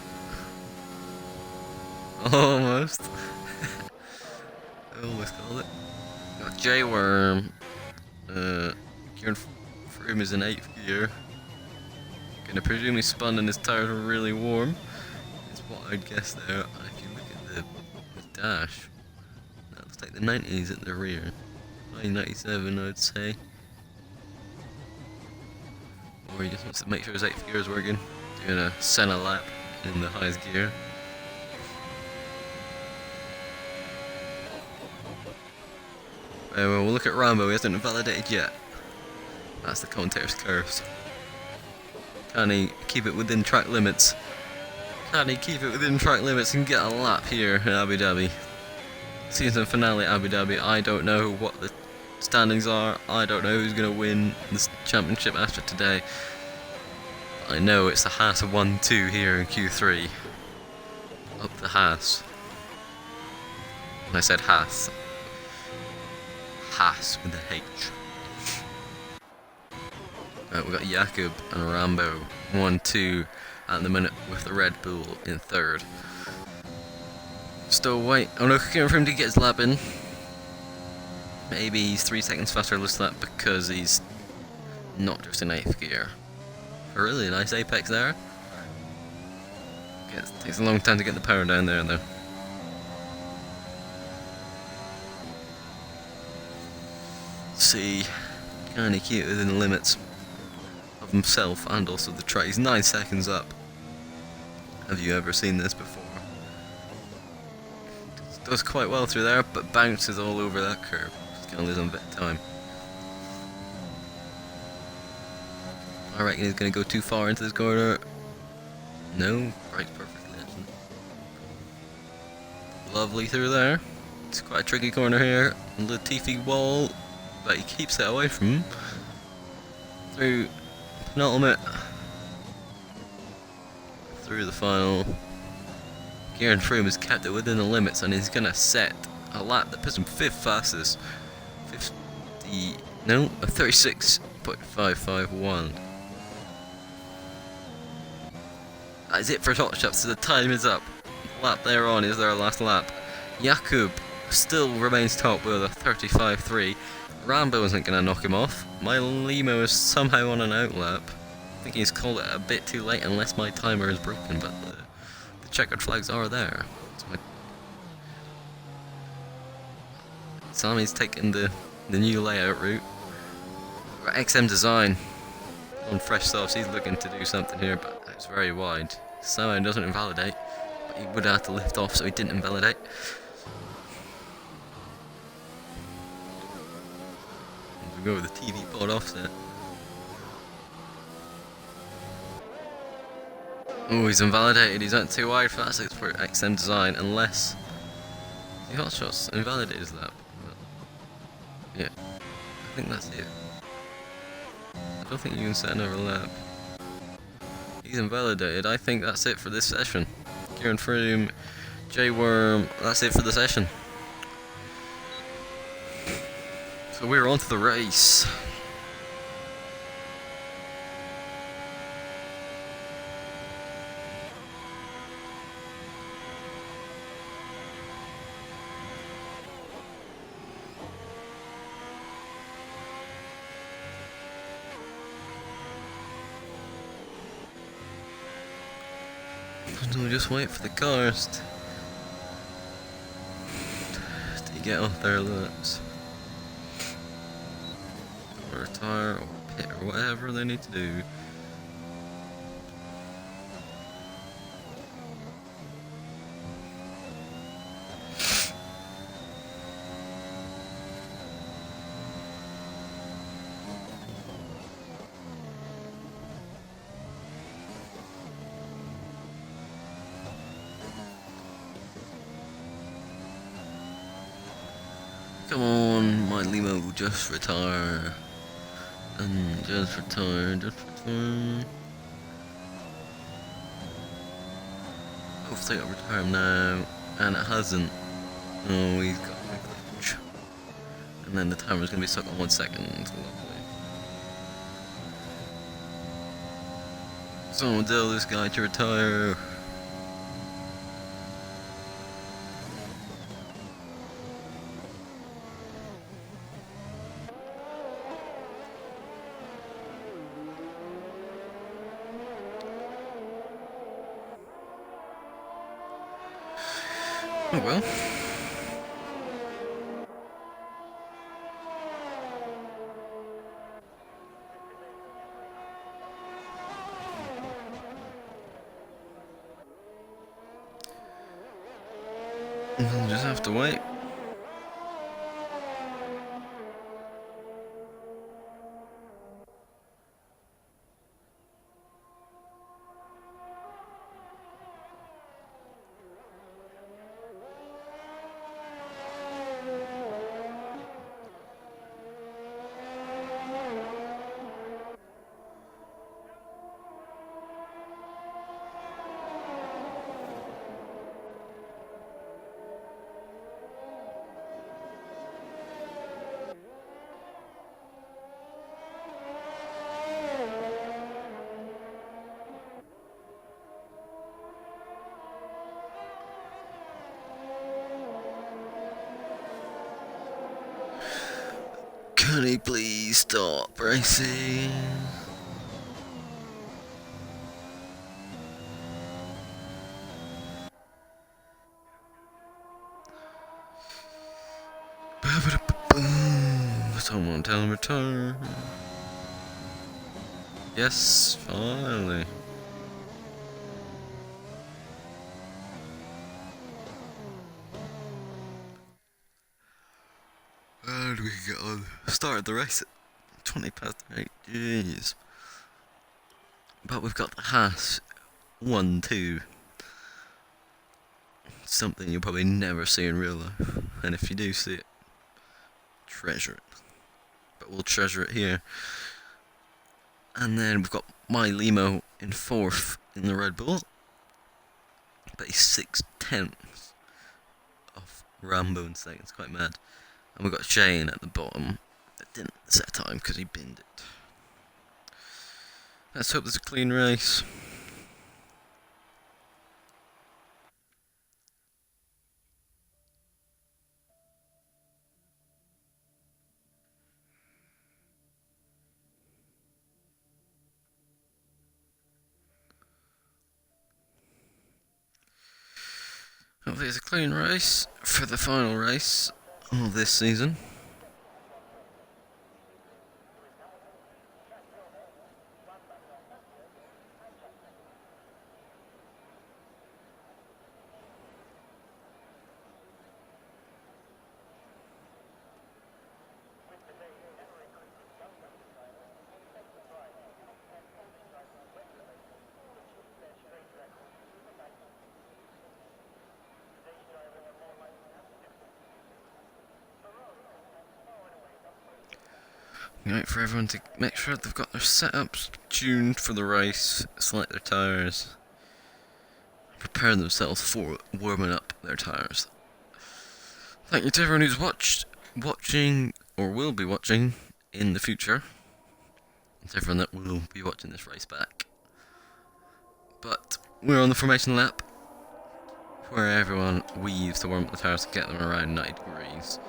Almost. I almost called it. Got J-Worm. Kieran Froome is in 8th gear. Gonna presume he spun and his tyres were really warm. Is what I'd guess there. And if you look at the dash, that looks like the 90s at the rear. Probably 97, I'd say. Or he just wants to make sure his 8th gear is working. Doing a Senna lap in the highest gear. Well, we'll look at Rambo, he hasn't validated yet. That's the commentator's curse. Can he keep it within track limits? Can he keep it within track limits and get a lap here in Abu Dhabi? Season finale Abu Dhabi. I don't know what the standings are. I don't know who's going to win this championship after today. I know it's a Haas 1-2 here in Q3. Up the Haas. And I said Haas. Haas with a H. We've got Jakub and Rambo 1-2 at the minute with the Red Bull in 3rd. Still wait. I'm looking for him to get his lap in. Maybe he's 3 seconds faster this lap because he's not just in 8th gear. A really nice apex there. It takes a long time to get the power down there though. See, can he keep it within the limits of himself and also the track? He's 9 seconds up. Have you ever seen this before? Does quite well through there, but bounces all over that curve. He's gonna lose on a bit of time. I reckon he's gonna go too far into this corner. No, brakes perfectly actually. Lovely through there. It's quite a tricky corner here. Latifi wall, but he keeps it away from him. Through penultimate. through the final. Kieran Froome has kept it within the limits and he's gonna set a lap that puts him 5th fastest. 36.551. That is it for Top Shop, so the time is up. The lap they're on is their last lap. Jakub still remains top with a 35.3. Rambo isn't going to knock him off. My Limo is somehow on an outlap. I think he's called it a bit too late unless my timer is broken, but the checkered flags are there. So Sami's taking the new layout route. XM Design on fresh softs, he's looking to do something here, but it's very wide. Somehow doesn't invalidate, but he would have to lift off, so he didn't invalidate. We go with the TV pod offset. Oh, he's invalidated. He's went too wide for that 6 for XM Design, unless the hot shots invalidated his lap. Yeah, I think that's it. I don't think you can set another lap. He's invalidated. I think that's it for this session. Kieran Froome, J Worm, that's it for the session. So we're on to the race. We'll just wait for the cars to get off their laps. Or retire, or pit, or whatever they need to do. Come on, my Limo will just retire. And just retire, Hopefully it'll retire him now. And it hasn't. Oh, he's got a glitch. And then the timer's gonna be stuck on 1 second. Lovely. Someone tell this guy to retire. Oh well. We'll just have to wait. Can he please stop racing? Someone tell him return. Yes, finally. And we can get on. Started the race at 20 past 8. Jeez. But we've got the Haas 1-2. Something you'll probably never see in real life. And if you do see it, treasure it. But we'll treasure it here. And then we've got my Limo in 4th in the Red Bull. but he's 6/10 of Rambo in second. It's quite mad. And we've got Shane at the bottom that didn't set time because he binned it. Let's hope there's a clean race. Hopefully it's a clean race for the final race of this season. Right, for everyone to make sure they've got their setups tuned for the race, select their tyres, prepare themselves for warming up their tyres. Thank you to everyone who's watching, or will be watching in the future. And to everyone that will be watching this race back. But we're on the formation lap, where everyone weaves to warm up the tyres to get them around 90 degrees.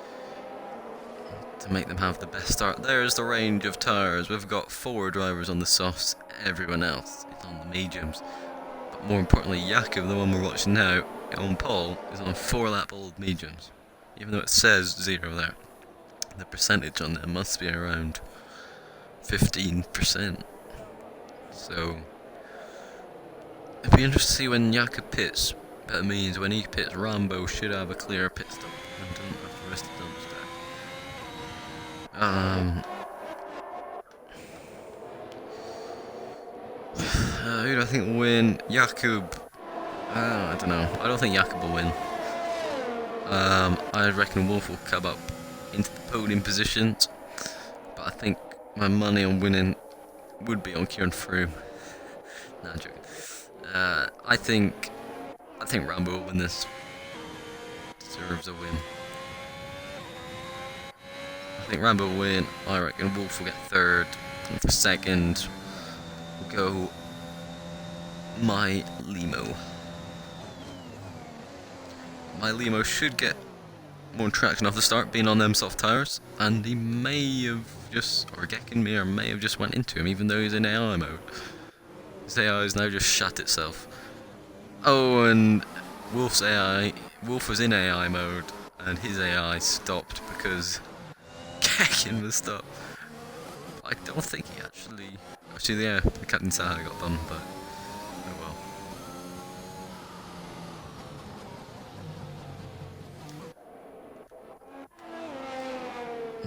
To make them have the best start. There's the range of tyres. We've got 4 drivers on the softs, everyone else is on the mediums. But more importantly, Jakub, the one we're watching now, on pole, is on 4 lap old mediums. Even though it says 0 there. The percentage on them must be around 15%. So, it'd be interesting to see when Jakub pits. That means when he pits, Rambo should have a clear pit stop and doesn't have to risk the dump stack. Who do I think will win? Jakub. I don't know. I don't think Jakub will win. I reckon Wolf will come up into the podium positions, but I think my money on winning would be on Kieran Froome. Nah, I'm joking. I think Rambo will win this. Deserves a win. I think Rambo will win. I reckon Wolf will get third. And for second, will go my Limo. My Limo should get more traction off the start, being on them soft tyres, and he may have just, or Gekken may have just went into him, even though he's in AI mode. His AI has now just shut itself. Oh, and Wolf was in AI mode, and his AI stopped because Gekken was stopped. I don't think he actually, yeah, the Captain Saha got done, but oh well.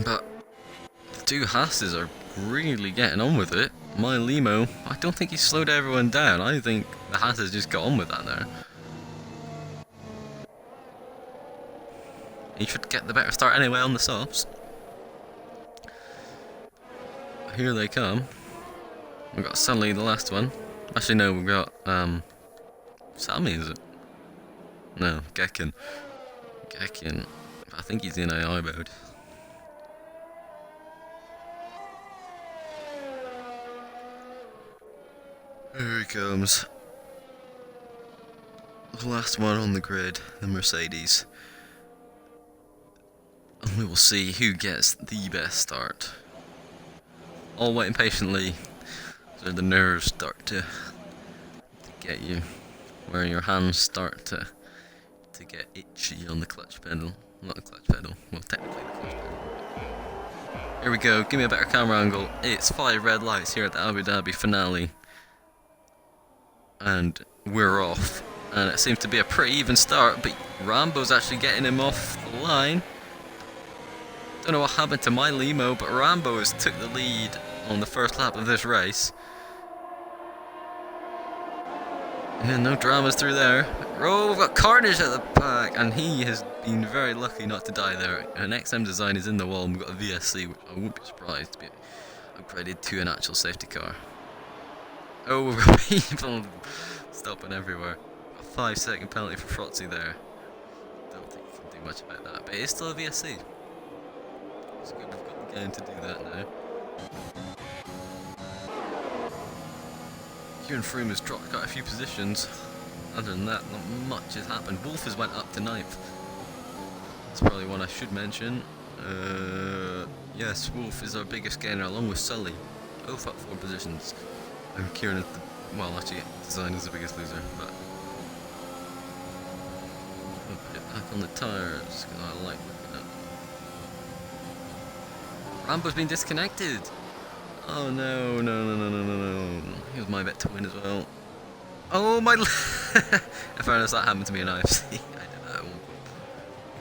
But the 2 Hasses are really getting on with it. My Limo, I don't think he slowed everyone down. I think the Hasses just got on with that there. He should get the better start anyway on the softs. Here they come. We've got Sully, the last one. Actually, no, we've got Sammy, is it? No, Gekken. I think he's in AI mode. Here he comes. The last one on the grid, the Mercedes. And we will see who gets the best start. All waiting patiently, so the nerves start to get you, where your hands start to get itchy on the clutch pedal. Not the clutch pedal, well technically the clutch pedal. Here we go, give me a better camera angle. It's 5 red lights here at the Abu Dhabi finale. And we're off. And it seems to be a pretty even start, but Rambo's actually getting him off the line. Don't know what happened to my Limo, but Rambo has took the lead on the first lap of this race. Yeah, no dramas through there. Oh, we've got Carnage at the back, and he has been very lucky not to die there. An XM design is in the wall, and we've got a VSC, which I wouldn't be surprised to be upgraded to an actual safety car. Oh, we've got people stopping everywhere. 5-second penalty for Frotzy there. Don't think you can do much about that, but it is still a VSC. It's good we've got the game to do that now. Kieran Froome has dropped quite a few positions. Other than that, not much has happened. Wolf has went up to 9th. That's probably one I should mention. Yes, Wolf is our biggest gainer along with Sully. Both up 4 positions. And Kieran is the, well, actually, Design is the biggest loser, but I'll put it back on the tyres because I like looking at. Rambo's been disconnected. Oh no, no. He was my bet to win as well. Oh my. In fairness, that happened to me in IFC. I did that at one point.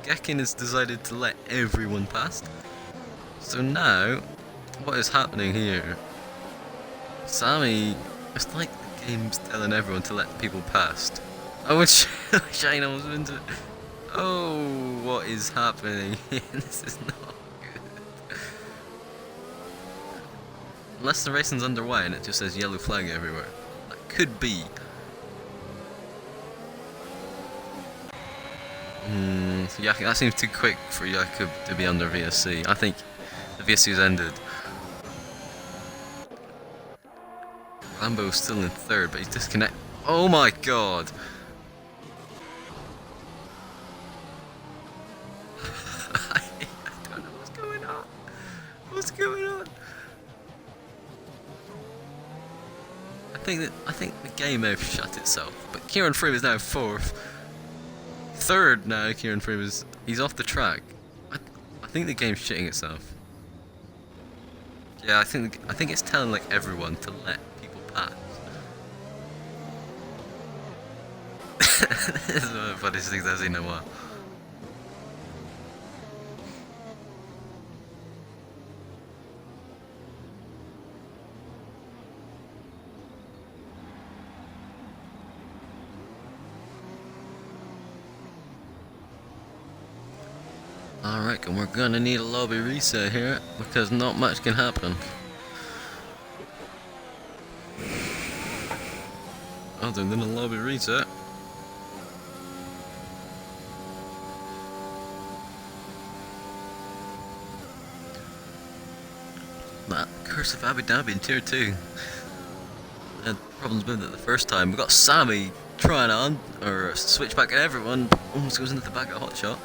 Gekin has decided to let everyone pass. So now, what is happening here? Sammy, it's like the game's telling everyone to let people past. Oh, and Shane almost into it. Oh, what is happening here? This is not good. Unless the racing's underway and it just says yellow flag everywhere. That could be. That seems too quick for Jakob to be under VSC. I think the VSC's ended. Lambo's still in 3rd, but he's disconnected. Oh my god! I don't know what's going on. What's going on? I think the game may have shut itself. But Kieran Froome is now 4th. 3rd now. Kieran Froome he's off the track. I think the game's shitting itself. Yeah, I think it's telling like everyone to let people pass. This is one of the funniest things I've seen in a while. Alright, and we're gonna need a lobby reset here because not much can happen. Other than a lobby reset. That curse of Abu Dhabi in tier 2. Had problems with it the first time. We got Sammy trying on, or switch back at everyone, almost goes into the back of Hotshot.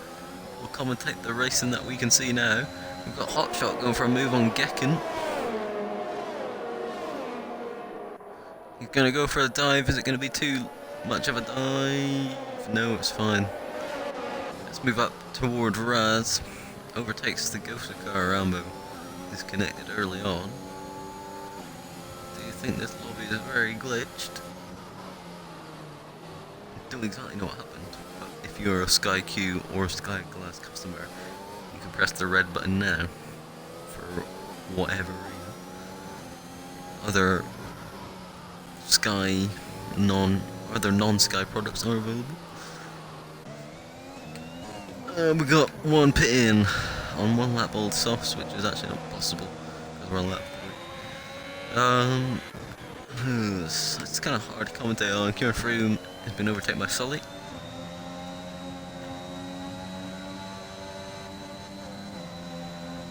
We'll commentate the racing that we can see now. We've got Hotshot going for a move on Gekin. He's going to go for a dive. Is it going to be too much of a dive? No, it's fine. Let's move up toward Raz. Overtakes the ghost car Rambo. Disconnected early on. Do you think this lobby is very glitched? I don't exactly know what happened. If you're a Sky Q or Sky Glass customer, you can press the red button now for whatever reason. Other non-Sky products are available. We got one pit in on 1 lap old softs, which is actually not possible because we're on lap 3. It's kind of hard to commentate on. Kieran Froome has been overtaken by Sully.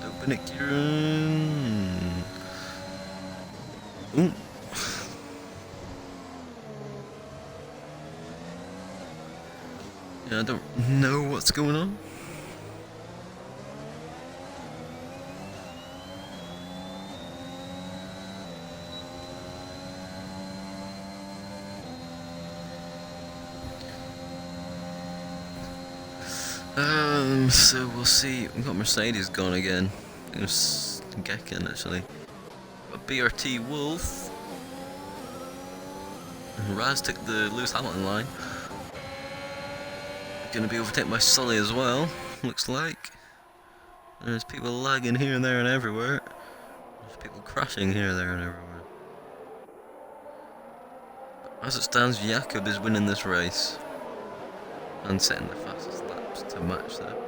Open it, Kieran. Ooh. Yeah, I don't know what's going on. So we'll see. We've got Mercedes gone again. It was Gekin actually. A BRT Wolf. Raz took the Lewis Hamilton line. Gonna be overtaken by Sully as well, looks like. There's people lagging here and there and everywhere. There's people crashing here, there and everywhere. But as it stands, Jakob is winning this race. And setting the fastest laps to match that.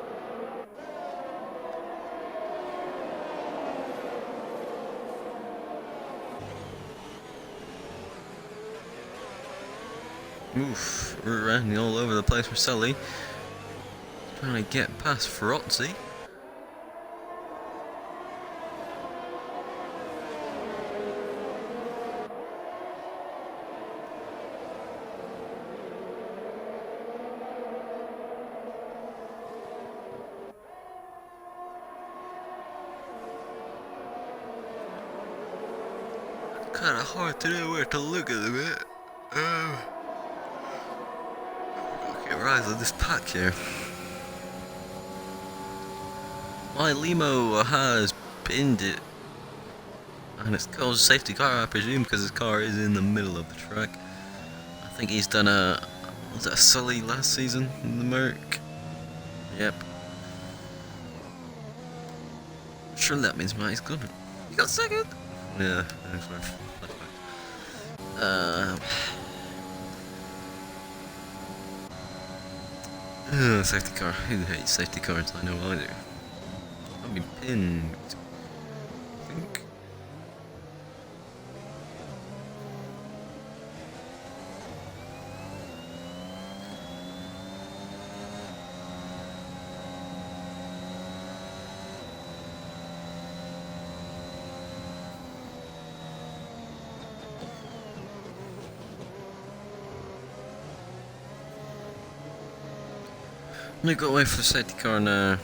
Oof, we're running all over the place for Sully. Trying to get past Frotzy. Kinda hard to know where to look at the bit. Get rise of this pack here. My limo has pinned it. And it's caused a safety car, I presume, because his car is in the middle of the track. I think he's done was it a Sully last season in the Merc? Yep. Surely that means Matty's good. You got second? Yeah, thanks man. Safety car. Who hates safety cars? I know I do. I've been pinned. I think. I'm gonna go away for the safety car now.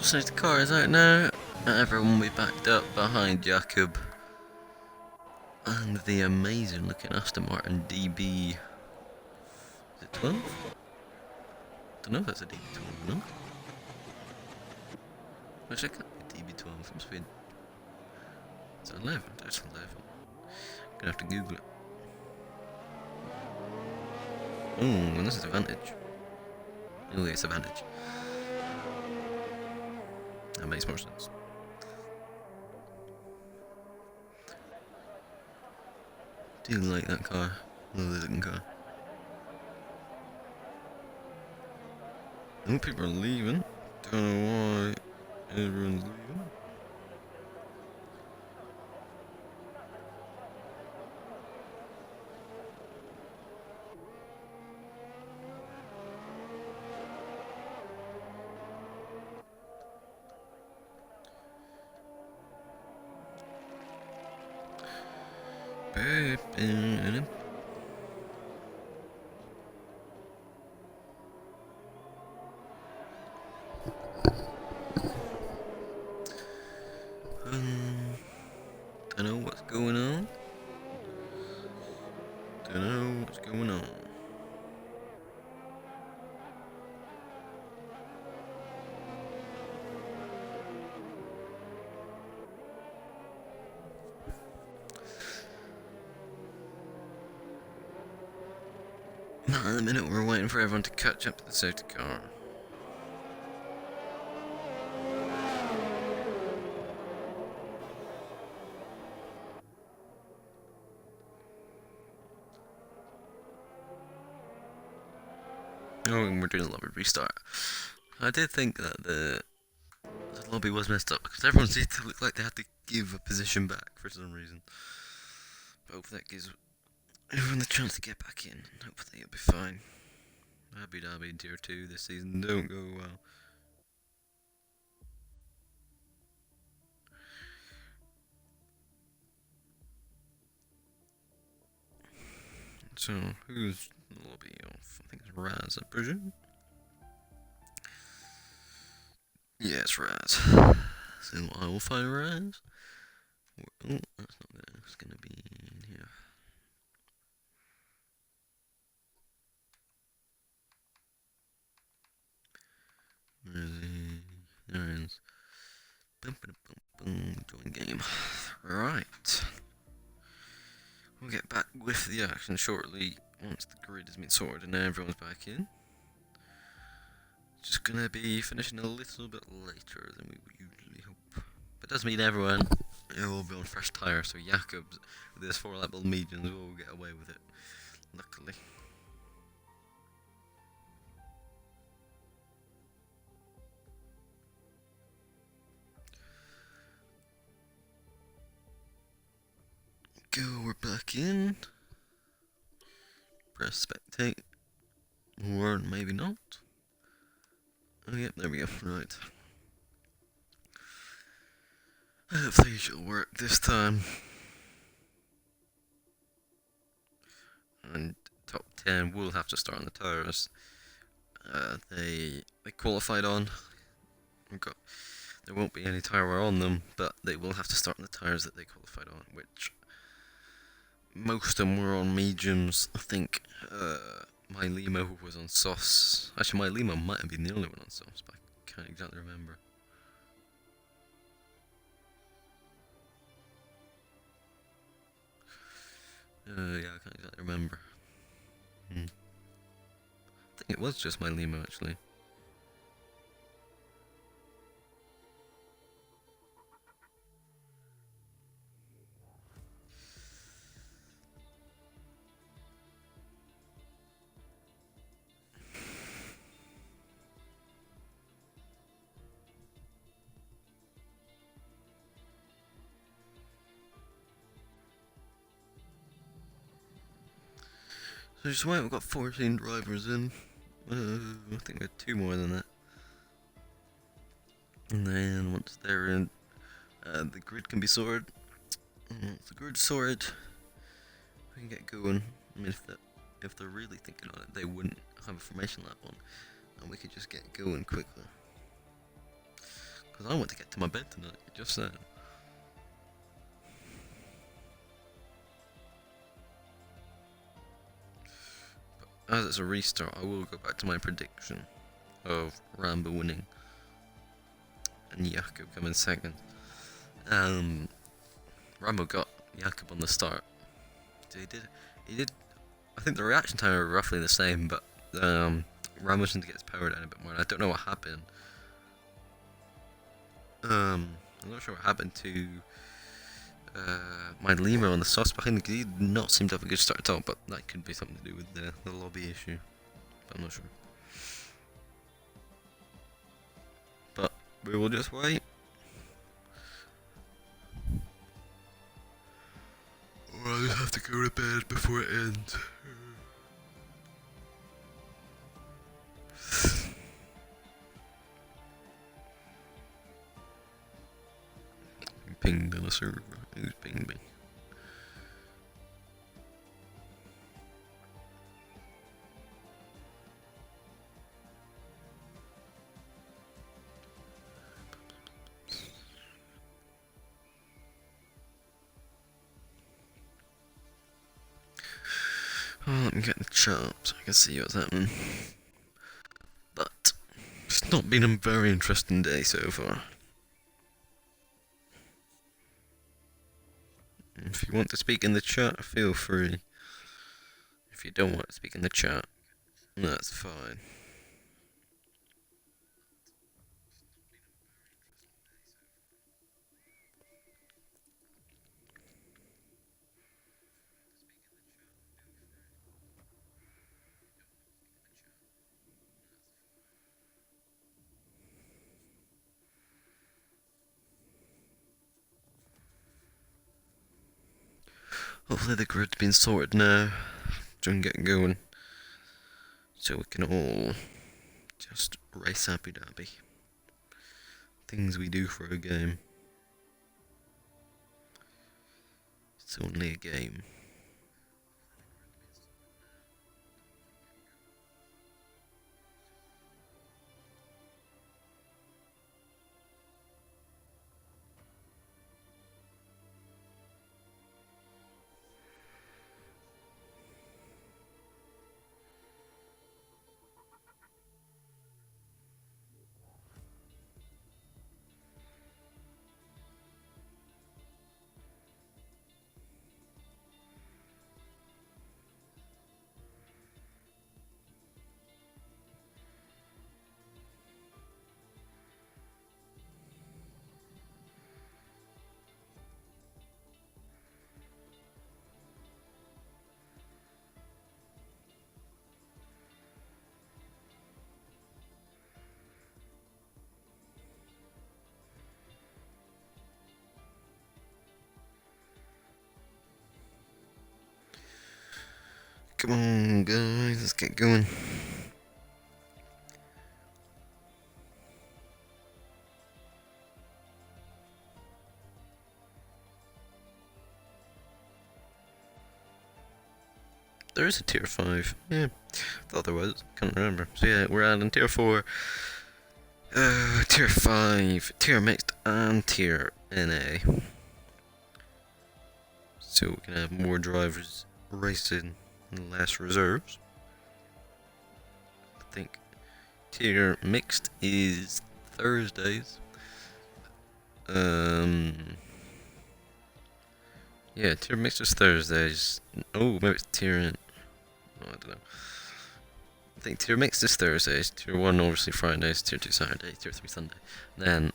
Safety car is out now. Everyone will be backed up behind Jakob and the amazing looking Aston Martin DB. Is it 12? Don't know if that's a DB12 or not. Which I can't be DB12. It must be. It's 11. There's 11. Gonna have to Google it. Oh, and this is Advantage. Oh, it's Advantage. That makes more sense. Do like that car. Lovely looking car. No people are leaving. Don't know why everyone's leaving. Don't know what's going on. Don't know what's going on. Not in a minute, we're waiting for everyone to catch up to the safety car. Oh, and we're doing a lobby restart. I did think that the lobby was messed up because everyone seemed to look like they had to give a position back for some reason. But hopefully that gives everyone the chance to get back in. Hopefully it'll be fine. Abu Dhabi in Tier 2 this season don't go well. So, who's the lobby off? I think it's Raz, I presume? Yeah, it's Raz. So I will find Raz. Oh, that's not there. It's gonna be in here. Where is he? There is. Boom, boom, boom, boom. Join game. Right. We'll get back with the action shortly once the grid has been sorted and everyone's back in. Just gonna be finishing a little bit later than we would usually hope. But it does mean everyone will be on fresh tyres, so Jakobs with his 4 level mediums will get away with it. Luckily. Go, we're back in. Press spectate. Or maybe not. Oh yep, there we go, right. Hopefully it should work this time. And top 10 will have to start on the tyres. They qualified on. There won't be any tyre wear on them, but they will have to start on the tyres that they qualified on, which most of them were on mediums. I think my Limo was on softs. Actually, my Limo might have been the only one on softs, but I can't exactly remember. Yeah, I can't exactly remember. I think it was just my Limo, actually. So just wait, we've got 14 drivers in. I think we had 2 more than that. And then once they're in, the grid can be sorted. And once the grid's sorted, we can get going. I mean, if they're really thinking on it, they wouldn't have a formation lap on, and we could just get going quickly. Because I want to get to my bed tonight, just saying. As it's a restart, I will go back to my prediction of Rambo winning and Jakob coming second. Rambo got Jakob on the start. He did. I think the reaction time were roughly the same, but Rambo seemed to get his power down a bit more. And I don't know what happened. I'm not sure what happened to my Limo on the sauce behind because he did not seem to have a good start at all, but that could be something to do with the lobby issue. But I'm not sure. But we will just wait. Or I'll just have to go to bed before it ends. Pinged on a server. Who's pinged me? Oh, let me get the chart so I can see what's happening. But it's not been a very interesting day so far. If you want to speak in the chat, feel free. If you don't want to speak in the chat, that's fine. Hopefully the grid's been sorted now, so we can get going, so we can all just race Abu Dhabi. Things we do for a game. It's only a game. Come on, guys, let's get going. There is a tier 5. Yeah, thought there was. Can't remember. So yeah, we're adding tier 4, tier 5, tier mixed, and tier NA. So we can have more drivers racing and less reserves. I think tier mixed is Thursdays. Yeah, tier mixed is Thursdays. Oh, maybe it's tier in. Oh, I don't know. I think tier mixed is Thursdays. Tier 1 obviously Fridays. Tier 2 Saturday. Tier 3 Sunday. Then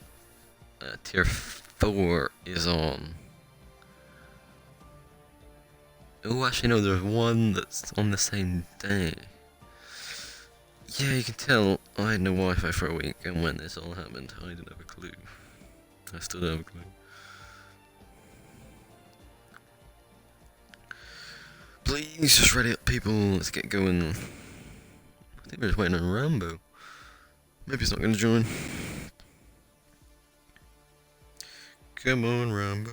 tier 4 is on. Oh, actually no, there's one that's on the same day. Yeah, you can tell I had no Wi-Fi for a week, and when this all happened, I didn't have a clue. I still don't have a clue. Please, just ready up, people. Let's get going. I think we're just waiting on Rambo. Maybe he's not going to join. Come on, Rambo.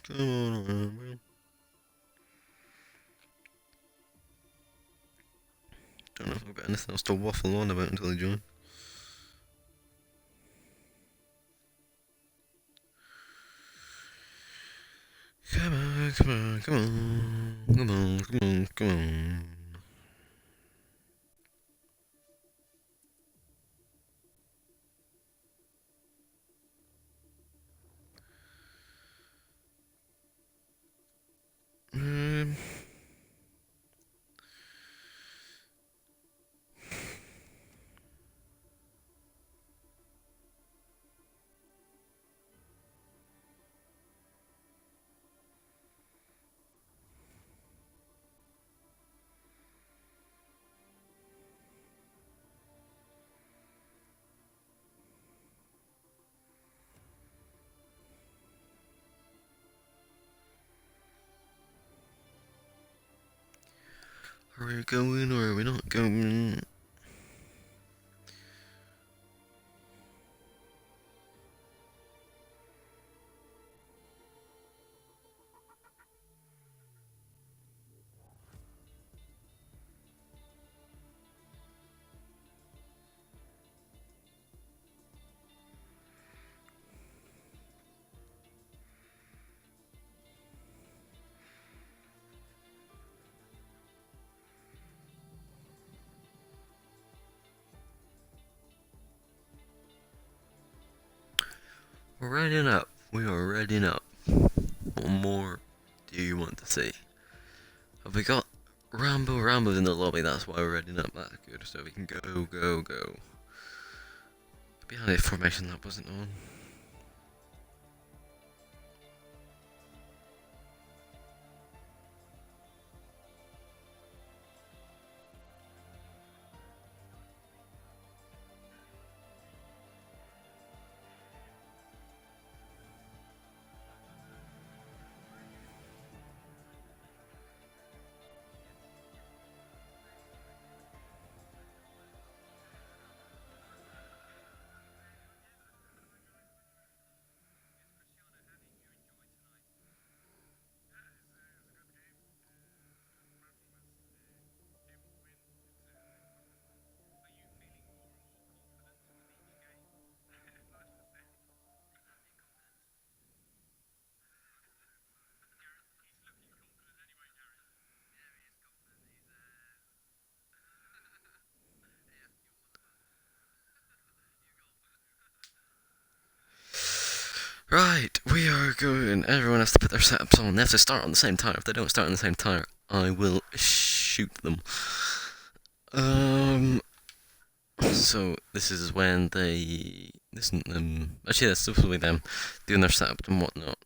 Come on, Rambo. Don't know if I've got anything else to waffle on about until he joins. Come on, come on, come on. Come on, come on, come on. Are we going or are we not going? We're readying up. We are readying up. What more do you want to see? Have we got Rambo? Rambo's in the lobby, that's why we're readying up. That's good, so we can go, go, go. Behind a formation that wasn't on. Right, we are going. Everyone has to put their setups on. They have to start on the same time. If they don't start on the same time, I will shoot them. So this is when they. This isn't them. Actually, that's supposed to be them doing their setup and whatnot.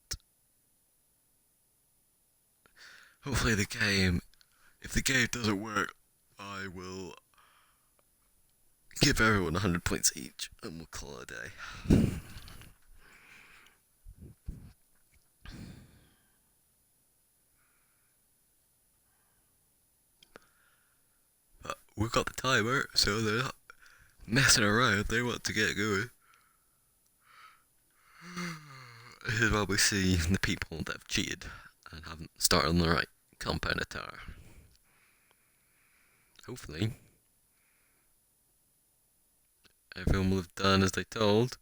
Hopefully, the game. If the game doesn't work, I will give everyone 100 points each, and we'll call it a day. we've got the timer, so they're not messing around. They want to get going. This is why we see the people that have cheated and haven't started on the right compound tower. Hopefully, everyone will have done as they told.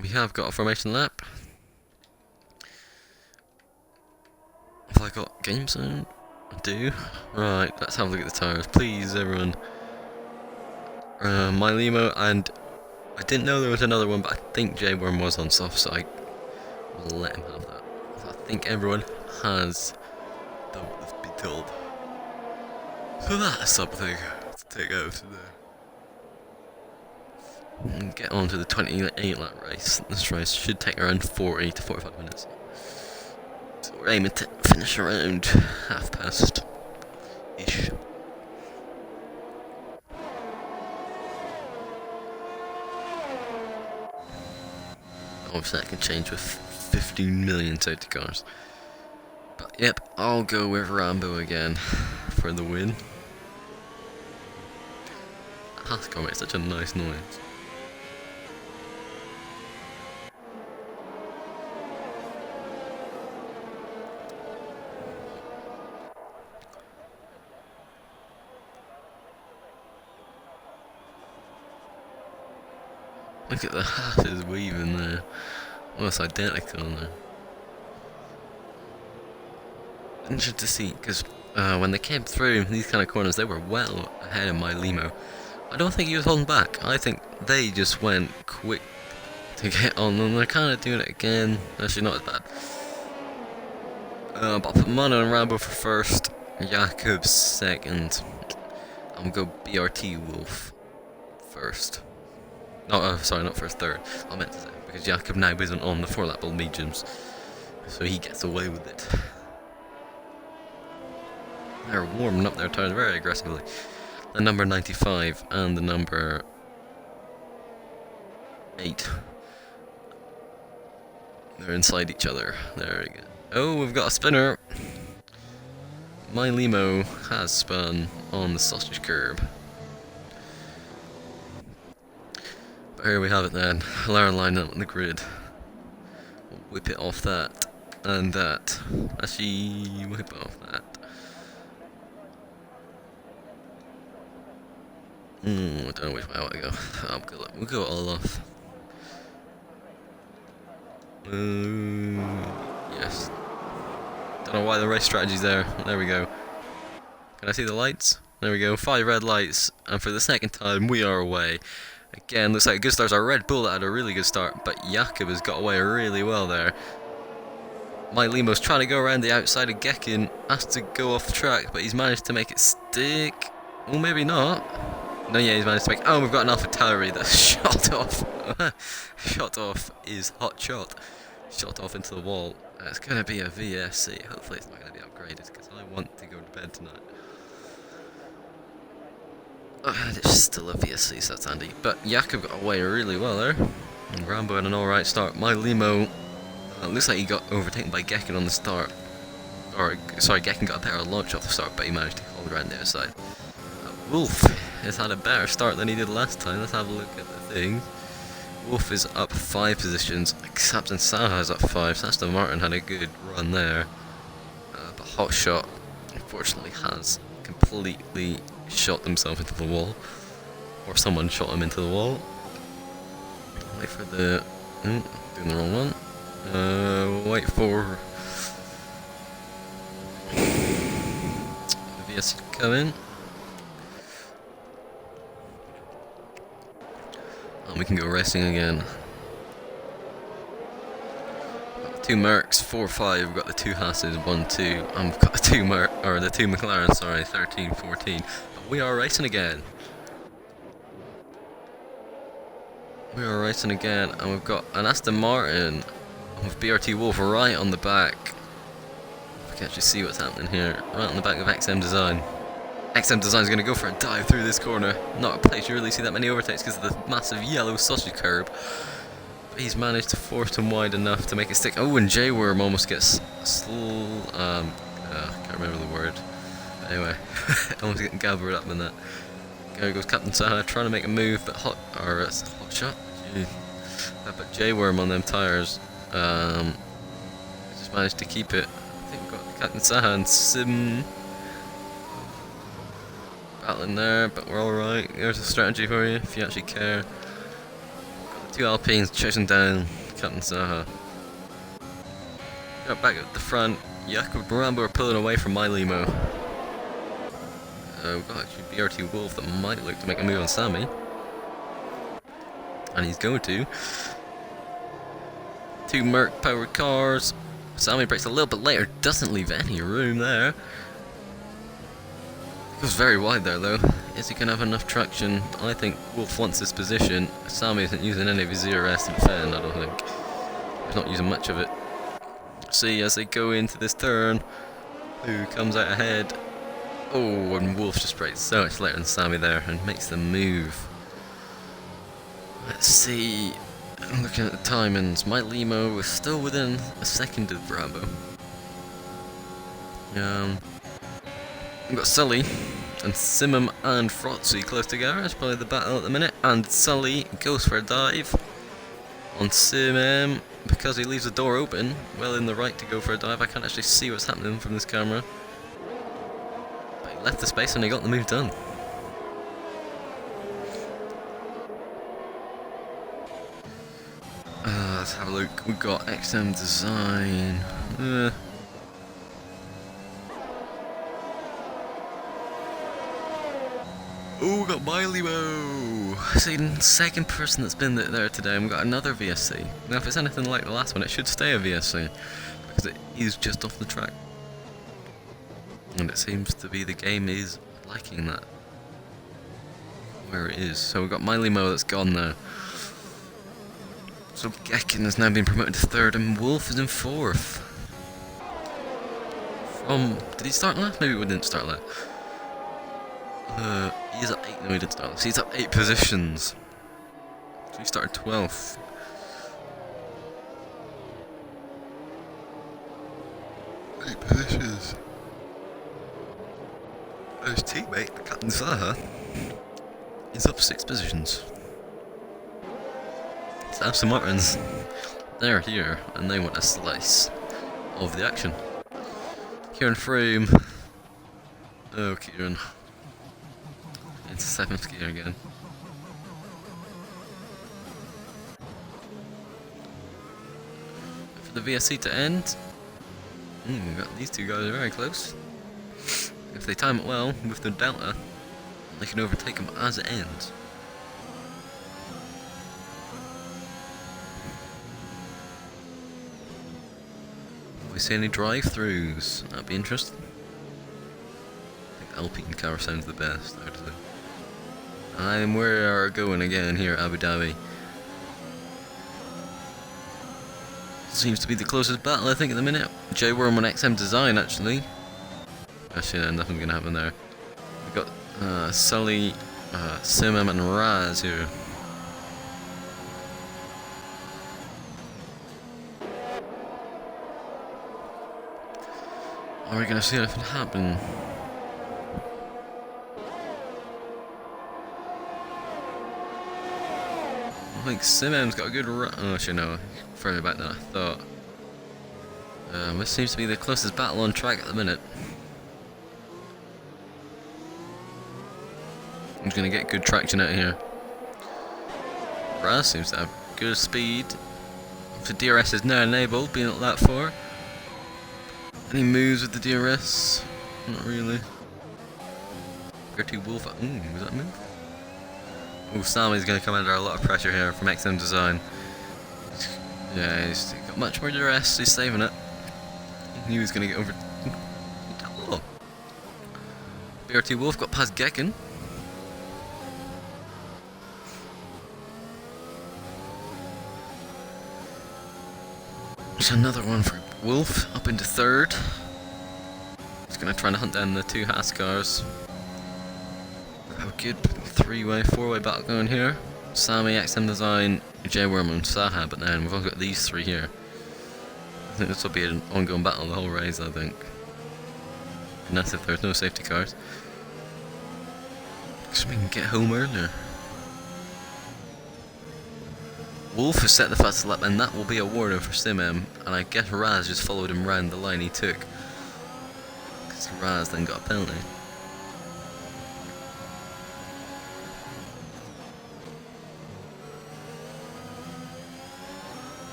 We have got a formation lap. Have I got game zone? I do. Right, let's have a look at the tires, please, everyone. My limo, and I didn't know there was another one, but I think J-Worm was on soft, so I will let him have that. So I think everyone has done what they've been told. So that's something to take out today. And get on to the 28 lap race. This race should take around 40 to 45 minutes. So we're aiming to finish around past-ish. Obviously that can change with 15 million safety cars. But yep, I'll go with Rambo again for the win. That car makes such a nice noise. Look at the hasses weaving there. Almost identical there. Interesting to see, because when they came through these kind of corners, they were well ahead of my limo. I don't think he was holding back. I think they just went quick to get on, and they're kind of doing it again. Actually, not as bad. But I'll put Mono and Rambo for first, Jakub second. I'm gonna go BRT Wolf first. No, sorry, not first, third. I meant to say, because Jakub now isn't on the 4 lap old mediums, so he gets away with it. They're warming up their tires very aggressively. The number 95 and the number 8. They're inside each other. There we go. Oh, we've got a spinner. My limo has spun on the sausage curb. But here we have it then. Alarm line up on the grid. We'll whip it off that and that. Actually, whip it off that. I don't know which way I want to go. We'll go all off. Yes. Don't know why the race strategy's there. There we go. Can I see the lights? There we go. 5 red lights, and for the second time we are away. Again, looks like a good start. Our Red Bull had a really good start, but Jakub has got away really well there. My limo's trying to go around the outside of Gekken, has to go off the track, but he's managed to make it stick. Well, maybe not. No, yeah, he's managed to make. Oh, we've got an AlphaTauri that's shot off. Shot off is hot shot. Shot off into the wall. It's going to be a VSC. Hopefully, it's not going to be upgraded because I want to go to bed tonight. It's still a VSC, so that's handy. But Jakub got away really well there. And Rambo had an alright start. My limo looks like he got overtaken by Gekken on the start. Or, sorry, Gekken got a better launch off the start, but he managed to hold around the outside. Wolf has had a better start than he did last time. Let's have a look at the thing. Wolf is up 5 positions. Captain Saha's up 5. So Aston Martin had a good run there. But Hotshot, unfortunately, has completely shot himself into the wall. Or someone shot him into the wall. Wait for the... doing the wrong one. Wait for... the VSC to come in. And we can go racing again. Got the 2 Mercs, 4-5. We've got the 2 Hasses, 1-2. And we've got the 2 the 2 McLaren, sorry, 13-14. But we are racing again. We are racing again, and we've got an Aston Martin with BRT Wolf right on the back. I can actually see what's happening here. Right on the back of XM Design. XM Design is going to go for a dive through this corner. Not a place you really see that many overtakes because of the massive yellow sausage curb. But he's managed to force him wide enough to make it stick. Oh, and J-Worm almost gets can't remember the word. Anyway, almost getting gathered up in that. There goes Captain Saha trying to make a move, but hot shot. But J-worm on them tires. Just managed to keep it. I think we've got Captain Saha and Sim battling there, but we're alright. There's a strategy for you if you actually care. Got the two Alpines chasing down Captain Saha. Got back at the front. Jakob and Rambo are pulling away from my limo. We've got actually BRT Wolf that might look to make a move on Sammy. And he's going to. Two Merc powered cars. Sammy brakes a little bit later, doesn't leave any room there. Goes very wide there though. Is he going to have enough traction? I think Wolf wants this position. Sammy isn't using any of his ZRS to defend, I don't think. He's not using much of it. See, as they go into this turn, who comes out ahead? Oh, and Wolf just brakes so much later than Sammy there and makes the move. Let's see. I'm looking at the timings. My limo was still within a second of Bravo. We've got Sully and Simum and Frotzy close together. That's probably the battle at the minute. And Sully goes for a dive on Simum because he leaves the door open. Well in the right to go for a dive. I can't actually see what's happening from this camera. But he left the space and he got the move done. Let's have a look. We've got XM Design. Oh, we got Miley-Mo! See, the second person that's been there today, and we've got another VSC. Now, if it's anything like the last one, it should stay a VSC, because it is just off the track. And it seems to be the game is liking that. Where it is. So we've got Miley-Mo that's gone now. So Gekken has now been promoted to third, and Wolf is in fourth. Did he start last? Maybe we didn't start last. He's at 8. No, he didn't start last. He's up 8 positions. So he started 12th. Eight positions. His teammate, Captain Saha, is up 6 positions. Aston Martins, they're here and they want a slice of the action. Kieran Frame. Oh, Kieran. Into 7th gear again. For the VSC to end. We've got these two guys very close. If they time it well with the Delta, they can overtake them as it ends. We see any drive-throughs? That'd be interesting. I think Alpine car sounds the best out of them. And we are going again here at Abu Dhabi. Seems to be the closest battle I think at the minute. J-Worm on XM Design actually. Actually no, nothing's gonna happen there. We've got Sully, Simam and Raz here. Are we going to see anything happen? I think Simam's got a good run. Oh, actually no, further back than I thought. This seems to be the closest battle on track at the minute. I'm going to get good traction out here. Raz seems to have good speed. The DRS is now enabled, being at that far. Any moves with the DRS? Not really. BRT Wolf. Was that a move? Oh, Sammy's going to come under a lot of pressure here from XM Design. Yeah, he's got much more DRS, he's saving it. He knew he was going to get over. Oh. BRT Wolf got past Gekken. There's another one for Wolf up into third. He's going to try and hunt down the two Haas cars. Have a good 3-way, 4-way battle going here. Sammy, XM Design, J-Worm and Saha, but then we've also got these three here. I think this will be an ongoing battle the whole race, I think. And that's if there's no safety cars. So we can get home earlier. Wolf has set the fastest lap, and that will be a warning for Simem. And I guess Raz just followed him round the line he took. Because Raz then got a penalty.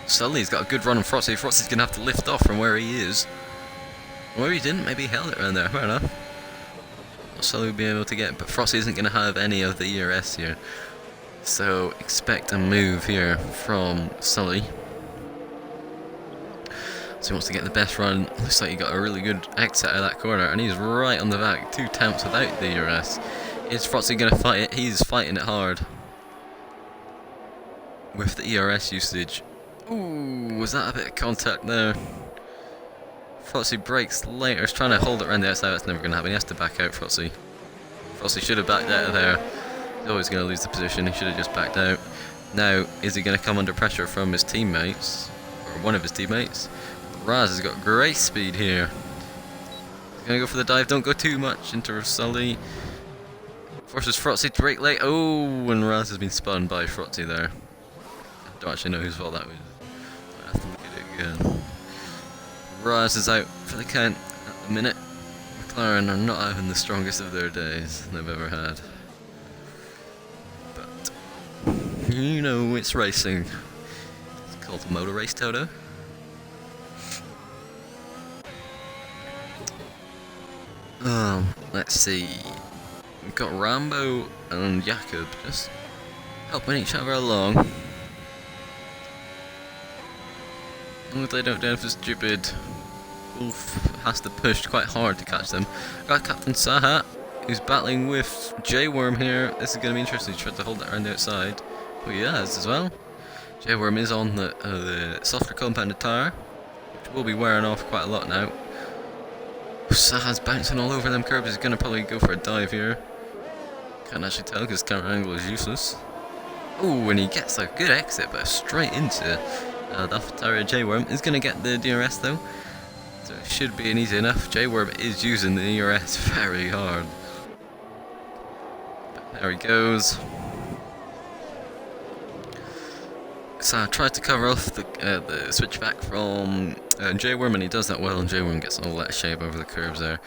Sully's got a good run on Frosty. Frosty's going to have to lift off from where he is. Or he didn't, maybe he held it around there, fair enough. Sully will be able to get, but Frosty isn't going to have any of the ERS here. So expect a move here from Sully. So he wants to get the best run. Looks like he got a really good exit out of that corner, and he's right on the back. 2 attempts without the ERS. Is Frosty going to fight it? He's fighting it hard. With the ERS usage. Ooh, was that a bit of contact there? Frosty breaks later. He's trying to hold it around the outside. That's never going to happen. He has to back out, Frosty. Frosty should have backed out of there. He's always going to lose the position. He should have just backed out. Now, is he going to come under pressure from his teammates? Or one of his teammates? Raz has got great speed here. He's going to go for the dive. Don't go too much into Sully. Forces Frosty to break late. Oh, and Raz has been spun by Frosty there. I don't actually know whose fault that was. I have to look at it again. Raz is out for the count at the minute. McLaren are not having the strongest of their days they've ever had. But, you know, it's racing. It's called a motor race, Toto. Let's see. We've got Rambo and Jakob just helping each other along. As long as they don't do anything stupid. Wolf has to push quite hard to catch them. Got Captain Sahat, who's battling with J-Worm here. This is going to be interesting. He tried to hold that around the outside. But he has as well. J-Worm is on the softer compounded tyre, which will be wearing off quite a lot now. Sahat's bouncing all over them curbs. He's going to probably go for a dive here. Can't actually tell because camera angle is useless. Oh, and he gets a good exit, but straight into the AlphaTauri J-Worm. Is going to get the DRS though, so it should be an easy enough. J-Worm is using the DRS very hard. But there he goes. So I tried to cover off the switchback from J-Worm, and he does that well, and J-Worm gets all that shape over the curves there.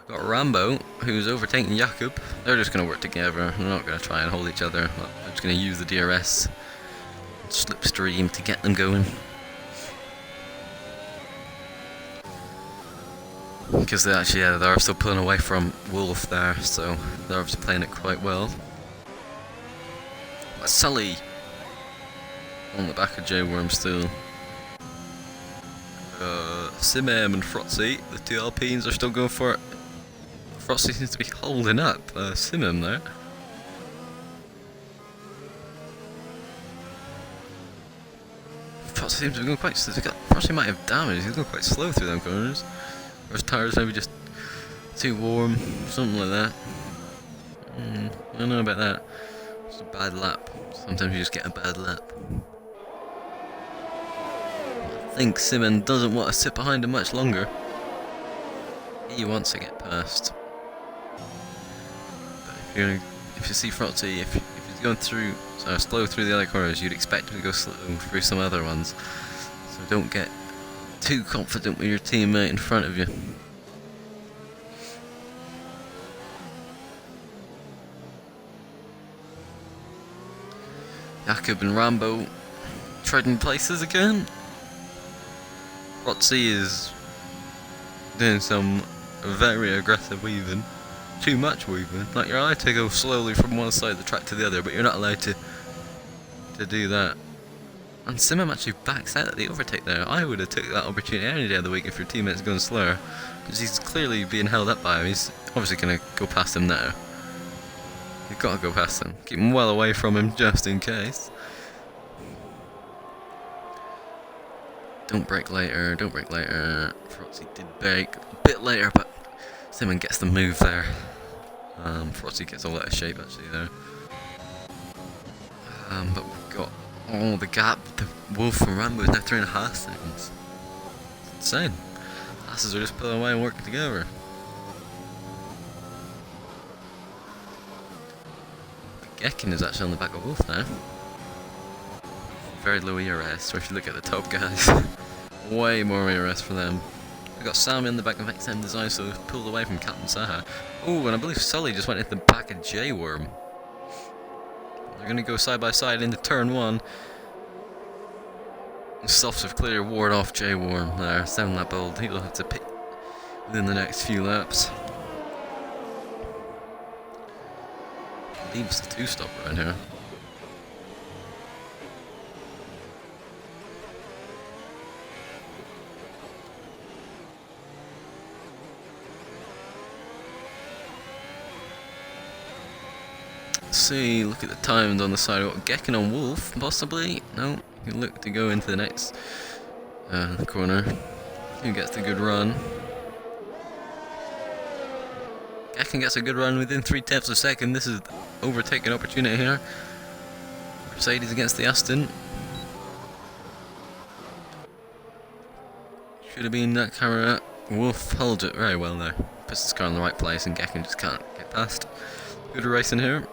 Got Rambo, who's overtaking Jakob. They're just going to work together. They're not going to try and hold each other. They're just going to use the DRS slipstream to get them going. Because they actually, they're still pulling away from Wolf there, so they're obviously playing it quite well. But Sully on the back of J-Worm still. Simem and Frotzy, the two Alpines, are still going for it. Frosty seems to be holding up Simem there. Frosty seems to be going quite slow. Frosty might have damage, he's going quite slow through them corners. Or his tyres maybe just too warm, something like that. I don't know about that. It's a bad lap. Sometimes you just get a bad lap. I think Simon doesn't want to sit behind him much longer. He wants to get past. But if you see Frotzy, if he's going through slow through the other corners, you'd expect him to go slow through some other ones. So don't get too confident with your teammate in front of you. Jakob and Rambo trading places again. Frotzy is doing some very aggressive weaving. Too much weaving. Like, you're allowed to go slowly from one side of the track to the other, but you're not allowed to do that. And Simem actually backs out at the overtake there. I would have took that opportunity any day of the week if your teammate's going slower, because he's clearly being held up by him. He's obviously going to go past him now. You've got to go past him. Keep him well away from him just in case. Don't brake later, don't brake later. Frotzy did brake a bit later, but Simon gets the move there. Frotzy gets all out of shape actually there. But we've got the gap. The Wolf from Rambo is now 3.5 seconds. It's insane. asses are just pulling away and working together. Gekken is actually on the back of Wolf now. Very low ERS, so if you look at the top guys, way more ERS for them. We've got Sammy on the back of XM Design, so pulled away from Captain Saha. Oh, and I believe Sully just went into the back of J-Worm. They're going to go side by side into turn 1. Softs have clearly ward off J-Worm there, 7 lap old. He'll have to pick within the next few laps. I believe it's a 2-stop around here. See, look at the times on the side. What, Gekken on Wolf, possibly? No, you can look to go into the next corner. Who gets the good run? Gekken gets a good run within 3/10 of a second. This is overtaking opportunity here. Mercedes against the Aston. Should have been that camera. Wolf holds it very well there. Puts his car in the right place and Gekken just can't get past. Good racing here.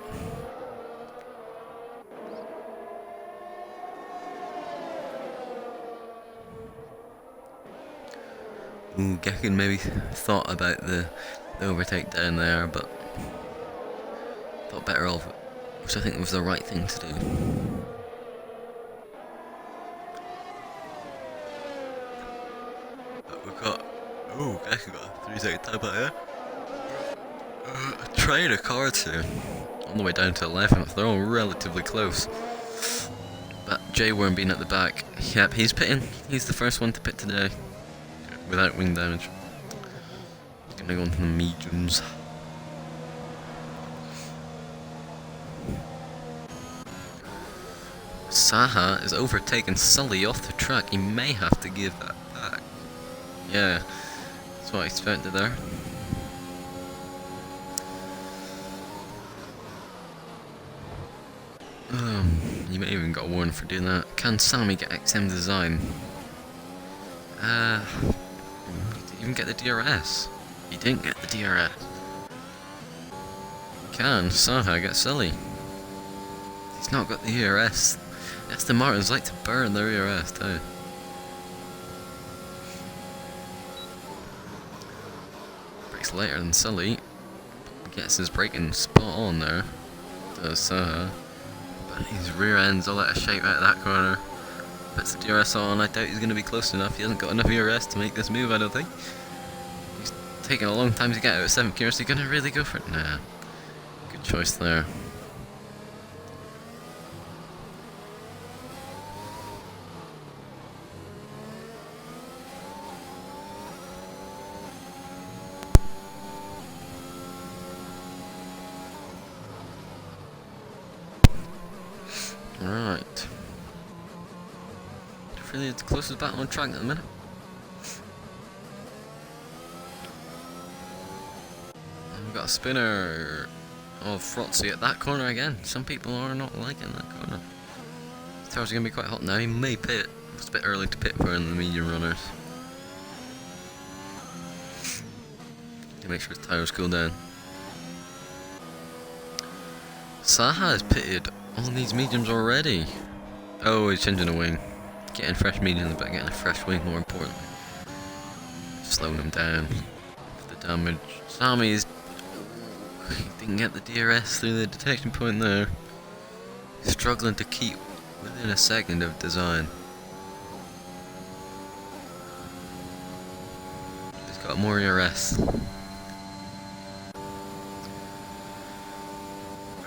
Ooh, Gekken maybe thought about the overtake down there, but thought better of it, which I think was the right thing to do. But we've got, ooh, Gekken got a 3-second time out here. A train of cars here, all the way down to 11th. They're all relatively close. But J-Worm being at the back, yep, he's pitting. He's the first one to pit today. Without wing damage. Gonna go into the mediums. Saha is overtaking Sully off the track. He may have to give that back. Yeah, that's what I expected there. You may even got warned for doing that. Can Sammy get XM Design? Did he even get the DRS? He didn't get the DRS. Can Saha get Sully? He's not got the ERS. Aston Martins like to burn their ERS too. Brakes later than Sully. Gets his braking spot on there. Does Saha. But his rear end's all out of shape out of that corner. Puts the DRS on. I doubt he's going to be close enough. He hasn't got enough ERS to make this move, I don't think. He's taking a long time to get out of 7th gear, so he's going to really go for it? Nah. Good choice there. Right. Really the closest battle on track at the minute. And we've got a spinner of Frotzy at that corner again. Some people are not liking that corner. The tires are going to be quite hot now. He may pit. It's a bit early to pit for the medium runners. To make sure his tires cool down. Saha has pitted all these mediums already. Oh, he's changing the wing. Getting fresh mediums, but getting a fresh wing more importantly. Slowing him down for the damage. Sammy's didn't get the DRS through the detection point there. Struggling to keep within a second of design. He's got more ERS.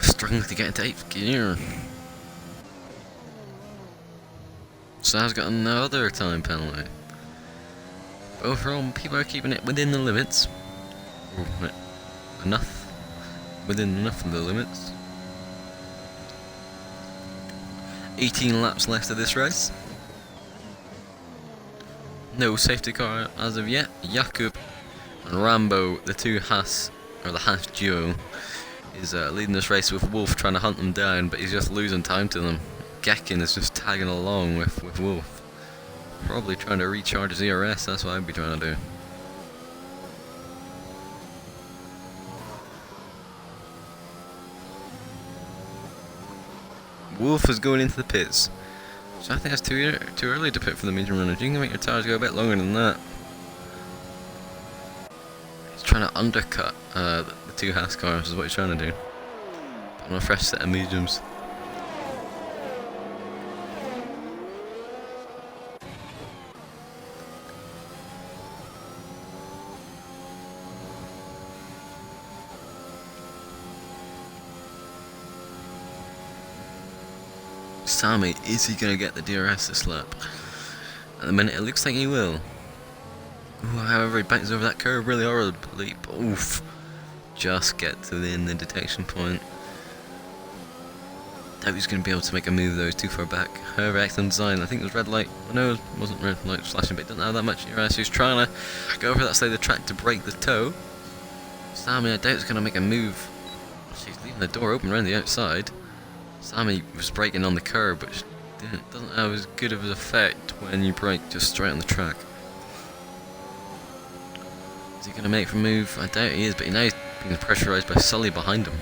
Struggling to get into 8th gear. Saha's got another time penalty. Overall, people are keeping it within the limits. Enough. Within enough of the limits. 18 laps left of this race. No safety car as of yet. Jakub and Rambo, the two Haas, or the Haas duo, is leading this race with Wolf trying to hunt them down, but he's just losing time to them. Gekken is just tagging along with Wolf. Probably trying to recharge his ERS, that's what I'd be trying to do. Wolf is going into the pits. So I think that's too early to pit for the medium runners. You can make your tyres go a bit longer than that. He's trying to undercut the two Haas cars is what he's trying to do. On a fresh set of mediums. Sammy, is he going to get the DRS this lap? At the minute, it looks like he will. Ooh, however, he banks over that curve really horribly. Oof. Just get to the detection point. Doubt he's going to be able to make a move though, he's too far back. However, excellent design. I think it was red light. Oh, no, it wasn't red light flashing, but it doesn't have that much DRS. He's trying to go over that side of the track to break the toe. Sammy, I doubt he's going to make a move. She's leaving the door open around the outside. Sammy was braking on the curb, but it doesn't have as good of an effect when you brake just straight on the track. Is he going to make a move? I doubt he is, but now he's being pressurised by Sully behind him.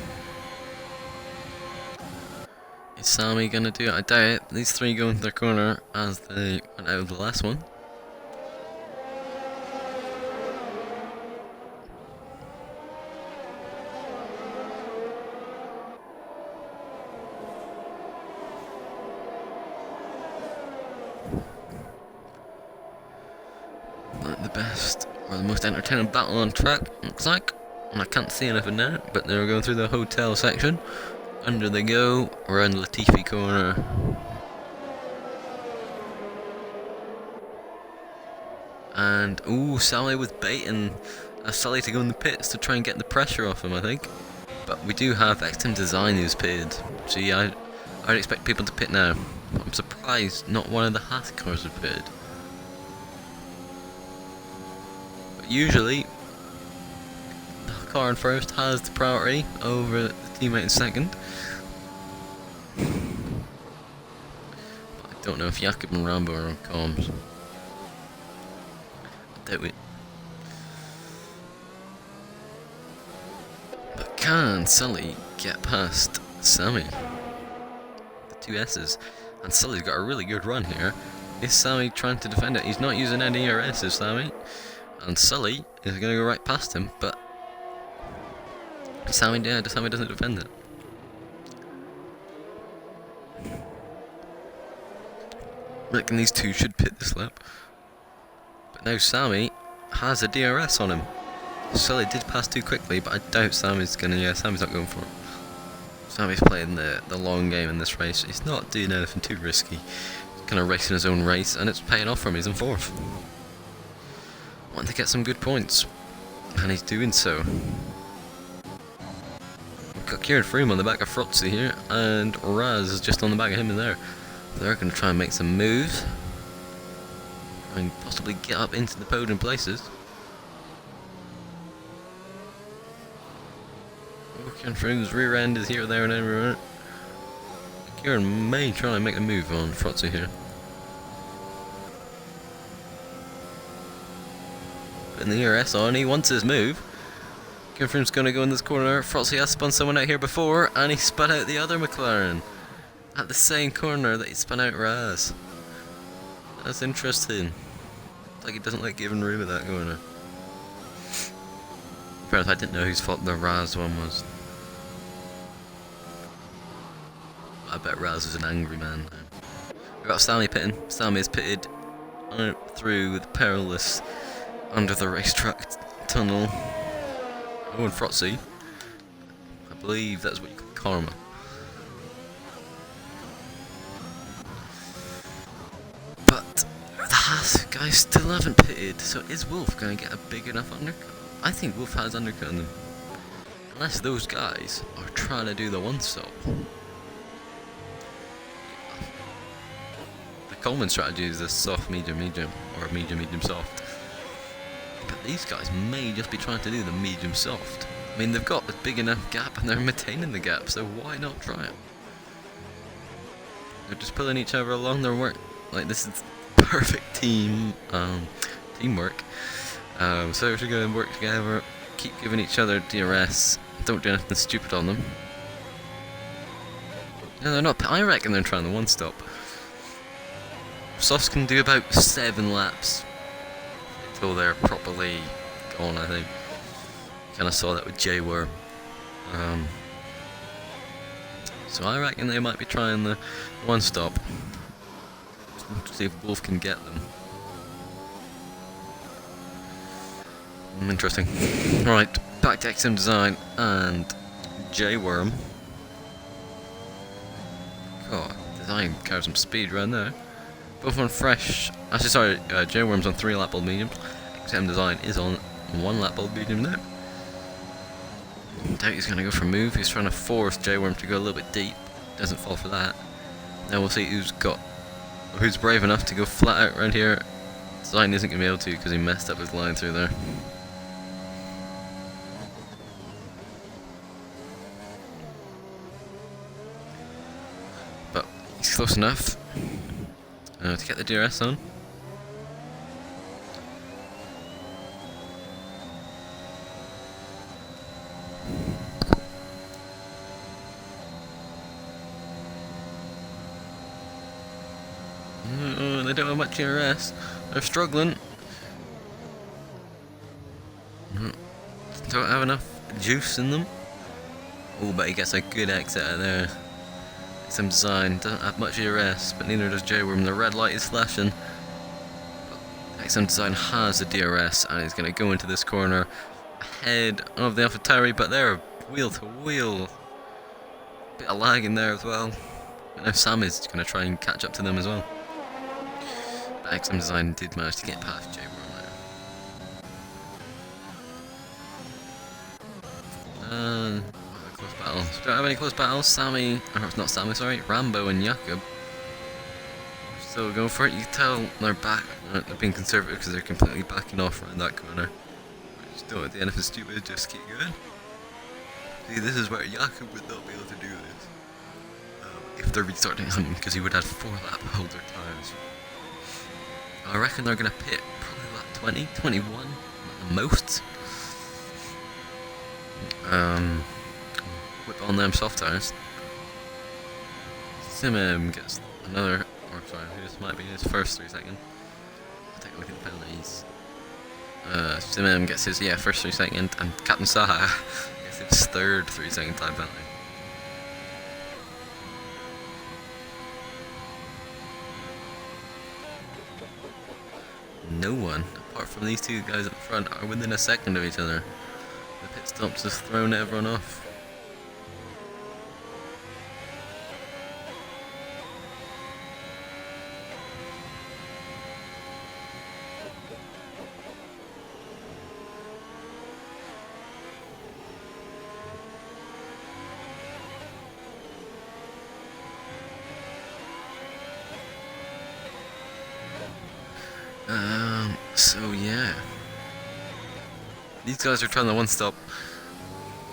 Is Sammy going to do it? I doubt it. These three go into their corner as they went out of the last one. The best or the most entertaining battle on track, looks like. And I can't see anything now, but they're going through the hotel section. Under they go, around Latifi corner. And, ooh, Sally with baiting Sully to go in the pits to try and get the pressure off him, I think. But we do have XM Design who's pitted. So yeah, I'd expect people to pit now. I'm surprised not one of the Haas cars have pitted. But usually, the car in first has the priority over the teammate in second. But I don't know if Jakob and Rambo are on comms. I doubt it. But can Sully get past Sammy? The two S's. And Sully's got a really good run here. Is Sammy trying to defend it? He's not using any ERS, is Sammy. And Sully is going to go right past him, but Sammy doesn't defend it. I reckon these two should pit this lap. But now Sammy has a DRS on him. Sully did pass too quickly, but I doubt Sammy's not going for it. Sammy's playing the long game in this race. He's not doing anything too risky. He's kind of racing his own race, and it's paying off for him. He's in fourth. Wanting to get some good points, and he's doing so. We've got Kieran Froome on the back of Frotzy here, and Raz is just on the back of him in there. They're going to try and make some moves, and possibly get up into the podium places. Kieran Froome's rear end is here, there, and everywhere. Kieran may try and make a move on Frotzy here. Putting the ERS on, he wants his move. Kieran Froome's going to go in this corner. Frotzy has spun someone out here before, and he spun out the other McLaren. At the same corner that he spun out Raz. That's interesting. Like he doesn't like giving room at that corner. Fair enough, I didn't know whose fault the Raz one was. I bet Raz was an angry man. We've got Sammy pitting. Sammy is pitted through the perilous under the racetrack tunnel. Oh, and Frotzy. I believe that's what you call karma. But the Haas guys still haven't pitted, so is Wolf going to get a big enough undercut? I think Wolf has undercut them. Unless those guys are trying to do the one-stop. The Coleman strategy is the soft, medium, medium, or medium, medium, soft. But these guys may just be trying to do the medium, soft. I mean, they've got a big enough gap and they're maintaining the gap, so why not try it? They're just pulling each other along their work. Like, this is perfect teamwork. So if we're going to work together, keep giving each other DRS, don't do anything stupid on them. No, they're not. I reckon they're trying the one stop. Softs can do about 7 laps until they're properly gone, I think. Kind of saw that with J-Worm. So I reckon they might be trying the one stop. To see if Wolf can get them. Interesting. Right, back to XM Design and J-Worm. God, Design carries some speed right there. Both on fresh. Actually, sorry, J-Worm's on 3 lap old mediums. XM Design is on 1 lap old medium now. Doubt he's going to go for a move. He's trying to force J-Worm to go a little bit deep. Doesn't fall for that. Now we'll see who's brave enough to go flat out around here. Design isn't going to be able to because he messed up his line through there. But he's close enough to get the DRS on. They don't have much DRS. They're struggling. Don't have enough juice in them. Oh, but he gets a good exit out there. XM Design doesn't have much DRS, but neither does J-Worm. The red light is flashing. XM Design has the DRS and he's going to go into this corner ahead of the AlphaTauri, but they're wheel to wheel. Bit of lag in there as well. And now Sam is going to try and catch up to them as well. But XM Design did manage to get past J-Worm there. Close battles. Don't have any close battles. Sammy, or not Sammy, sorry, Rambo and Jakob still going for it. You can tell they're back. They're being conservative because they're completely backing off around that corner. Just don't at the end if it's stupid, just keep going. See, this is where Jakob would not be able to do this if they're restarting him, because he would have 4 lap holder tires. I reckon they're going to pit probably lap 20, 21 at the most. Whip on them soft tires. Simem gets another, or sorry, this might be his first 3 second. I'll take a look at the penalties. Simem gets his, first 3 second, and Captain Saha gets his third 3 second time penalty. No one, apart from these 2 guys up front, are within a second of each other. The pit stops has thrown everyone off. So yeah, these guys are trying the one stop.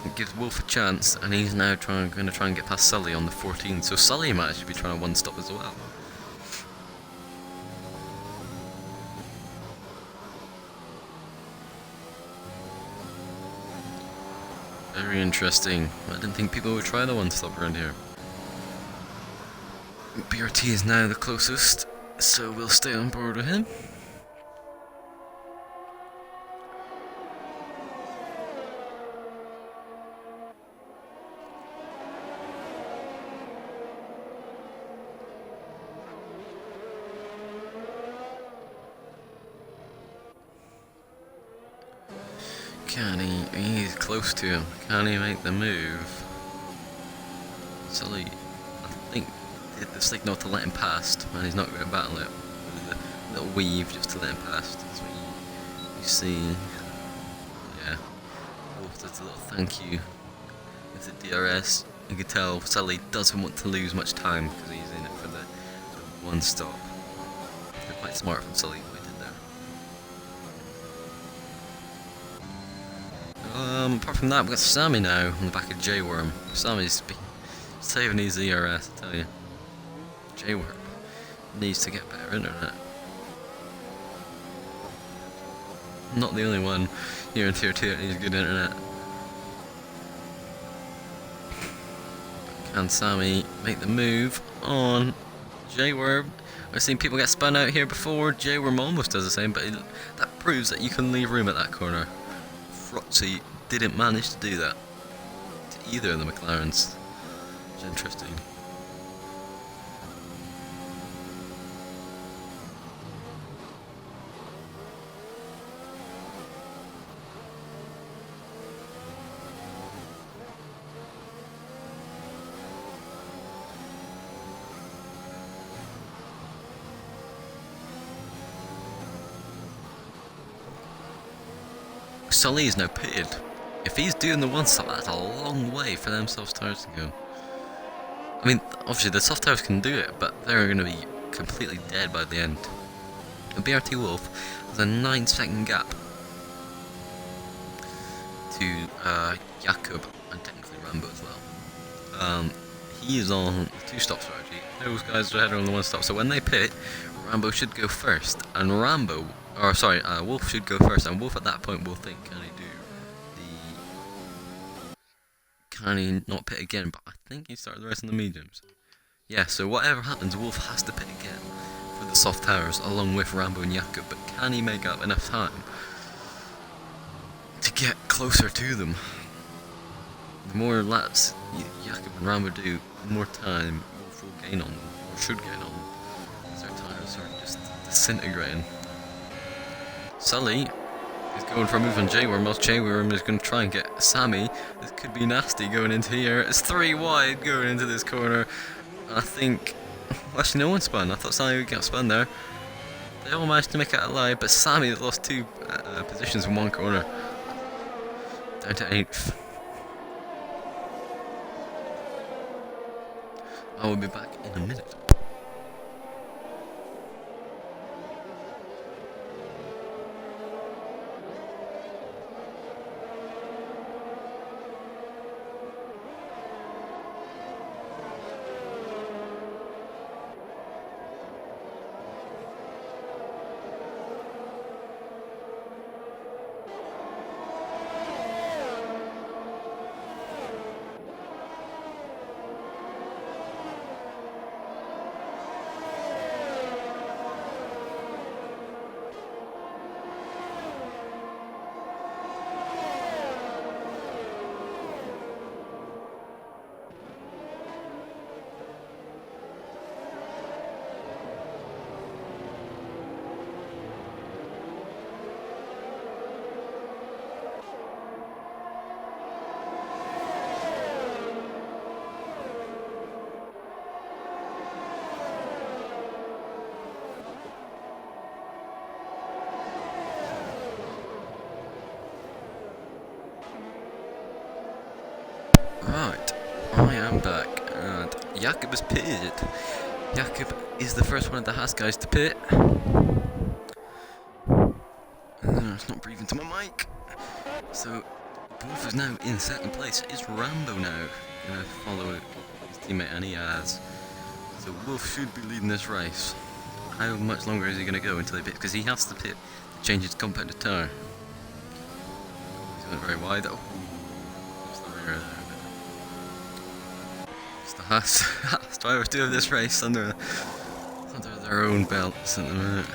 It gives Wolf a chance, and he's now going to try and get past Sully on the 14. So Sully might actually be trying a one stop as well. Very interesting. I didn't think people would try the one stop around here. BRT is now the closest, so we'll stay on board with him. Can he? He's close to him. Can he make the move? Sully, I think, did the signal to let him past, and he's not going to battle it. With a little weave just to let him past. That's what you see. Yeah. Wolf does a little thank you with the DRS. You can tell Sully doesn't want to lose much time because he's in it for the one stop. They're quite smart from Sully. Apart from that, we've got Sammy now on the back of J-Worm. Sammy's been saving his ERS, I tell you. J-Worm needs to get better internet. Not the only one here in Tier 2 that needs good internet. Can Sammy make the move on J-Worm? I've seen people get spun out here before. J-Worm almost does the same, but that proves that you can leave room at that corner. Frotzy didn't manage to do that to either of the McLarens. It's interesting. Sully is now pitted. If he's doing the one stop, that's a long way for them soft tires to go. I mean, obviously the soft tires can do it, but they're going to be completely dead by the end. And BRT Wolf has a 9-second gap to Jakob and technically Rambo as well. He is on 2-stop strategy. Those guys are ahead on the 1-stop, so when they pit, Rambo should go first, and Wolf should go first, and Wolf at that point will think, can he not pit again? But I think he started the rest of the mediums. Yeah, so whatever happens, Wolf has to pit again for the soft tires, along with Rambo and Jakob, but can he make up enough time to get closer to them? The more laps Jakob and Rambo do, the more time Wolf will gain on them, or should gain on them. Are just disintegrating. Sully is going for a move on J-Worm, whilst J-Worm is going to try and get Sammy. This could be nasty going into here. It's 3 wide going into this corner. I think... Well, actually, no one spun. I thought Sammy would get spun there. They all managed to make it alive, but Sammy has lost 2 positions in one corner. Down to 8th. I will be back in a minute. Right, I am back, and Jakob is pitted. Jakob is the first one of the Haas guys to pit. It's not breathing to my mic. So, Wolf is now in 2nd place. It's Rambo now going to follow his teammate, and he has. So Wolf should be leading this race. How much longer is he going to go until he pits? Because he has to pit to change his compounded tyre. He went very wide. Oh, that's the rear there. The Haas drivers do have this race under their own belts at the minute.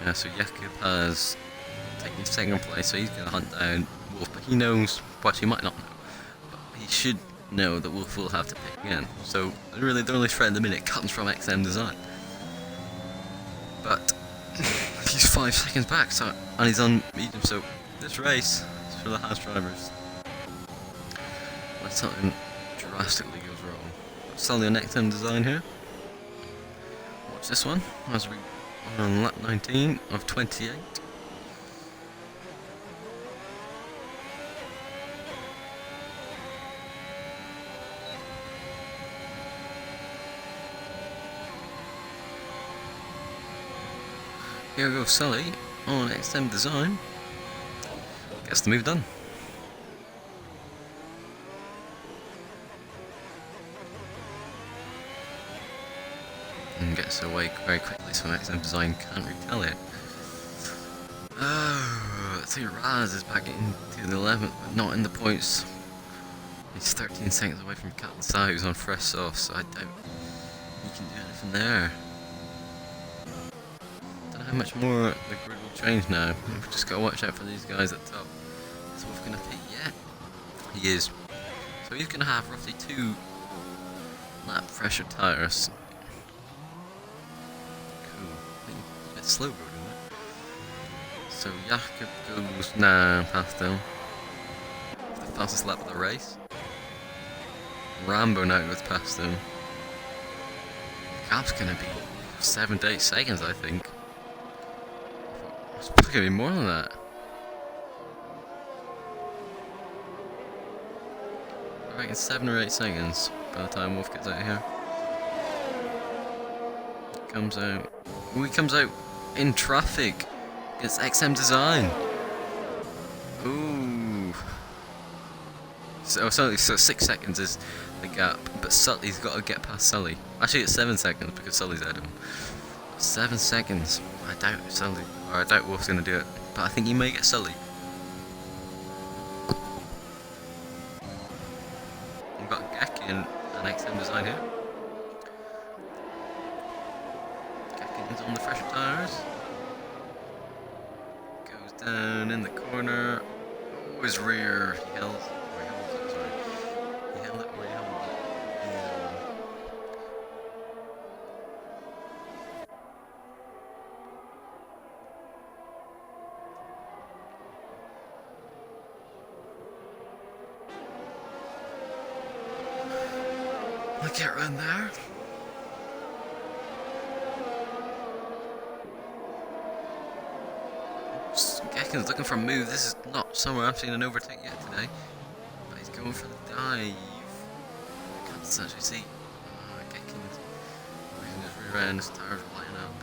Yeah, so Jakob has taken 2nd place, so he's going to hunt down Wolf, but he knows, well, he might not know, but he should know that Wolf will have to pick again. So really the only threat at the minute comes from XM Design. But he's 5 seconds back, so, and he's on medium, so this race for the Haas drivers, unless something drastically goes wrong. Sully on XM Design here. Watch this one as we are on lap 19 of 28. Here goes Sully on XM Design. Gets the move done. And gets away very quickly, so XM Design can't retaliate. Oh, See, Raz is back into the 11th, but not in the points. He's 13 seconds away from Captain Sai, who's on fresh sauce, so I doubt he can do anything there. Don't know how much more the grid will change now. We've just got to watch out for these guys at the top. Is Wolf going to pit yet? He is. So he's going to have roughly 2 lap pressure tyres. Cool. A bit slow road, isn't it? So Jakob goes now past him. The fastest lap of the race. Rambo now goes past him. The gap's going to be 7 to 8 seconds, I think. It's probably going to be more than that. I reckon 7 or 8 seconds by the time Wolf gets out of here. Comes out. Oh, he comes out in traffic. It's XM Design. Ooh. So 6 seconds is the gap, but Sully's got to get past Sully. Actually, it's 7 seconds because Sully's ahead of him. 7 seconds. I doubt Sully, or I doubt Wolf's going to do it, but I think he may get Sully. We've got Geki and XM Design here. Geki is on the fresher tyres. Goes down in the corner. Oh, his rear. He held it, sorry. He held it or he held it. I can't run there. Gekin's looking for a move. This is not somewhere I've seen an overtake yet today. But he's going for the dive. I can't actually see. Gekin's losing his rear end. His tires are lining up.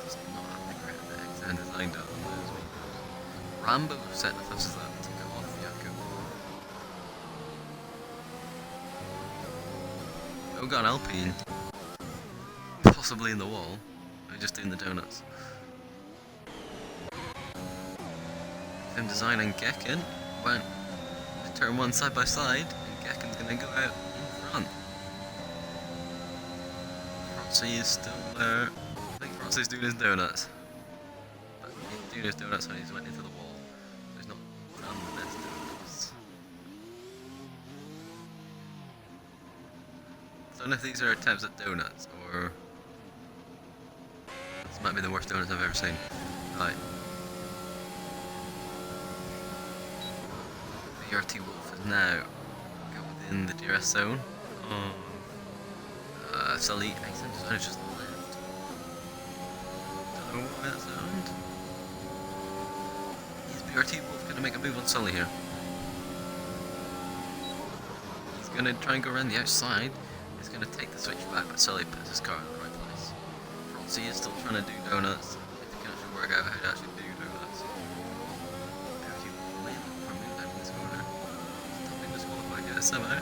He's not having a great bit. XN Design down on those weeks. Rambo set the fastest lap to go off Jakob. Oh, got an Alpine. Possibly in the wall. They're just doing the donuts. Him designing Gekin went turn 1 side by side, and Gekin's gonna go out in front. Frotzy is still there. I think Frotzy's doing his donuts. But he's doing his donuts when he's went into the wall. So he's not done the best donuts. I don't know if these are attempts at donuts, or this might be the worst donuts I've ever seen. Right. The RT Wolf is now got within the DRS zone. Sully, XM Design just left. Don't know why that's happened. Is BRT Wolf going to make a move on Sully here? He's going to try and go around the outside. He's going to take the switch back, but Sully puts his car in the right place. Frotzy is still trying to do donuts. If he can actually work out how to actually do donuts. BRT Wolf may look for a move out in this corner. Still being disqualified yet somehow.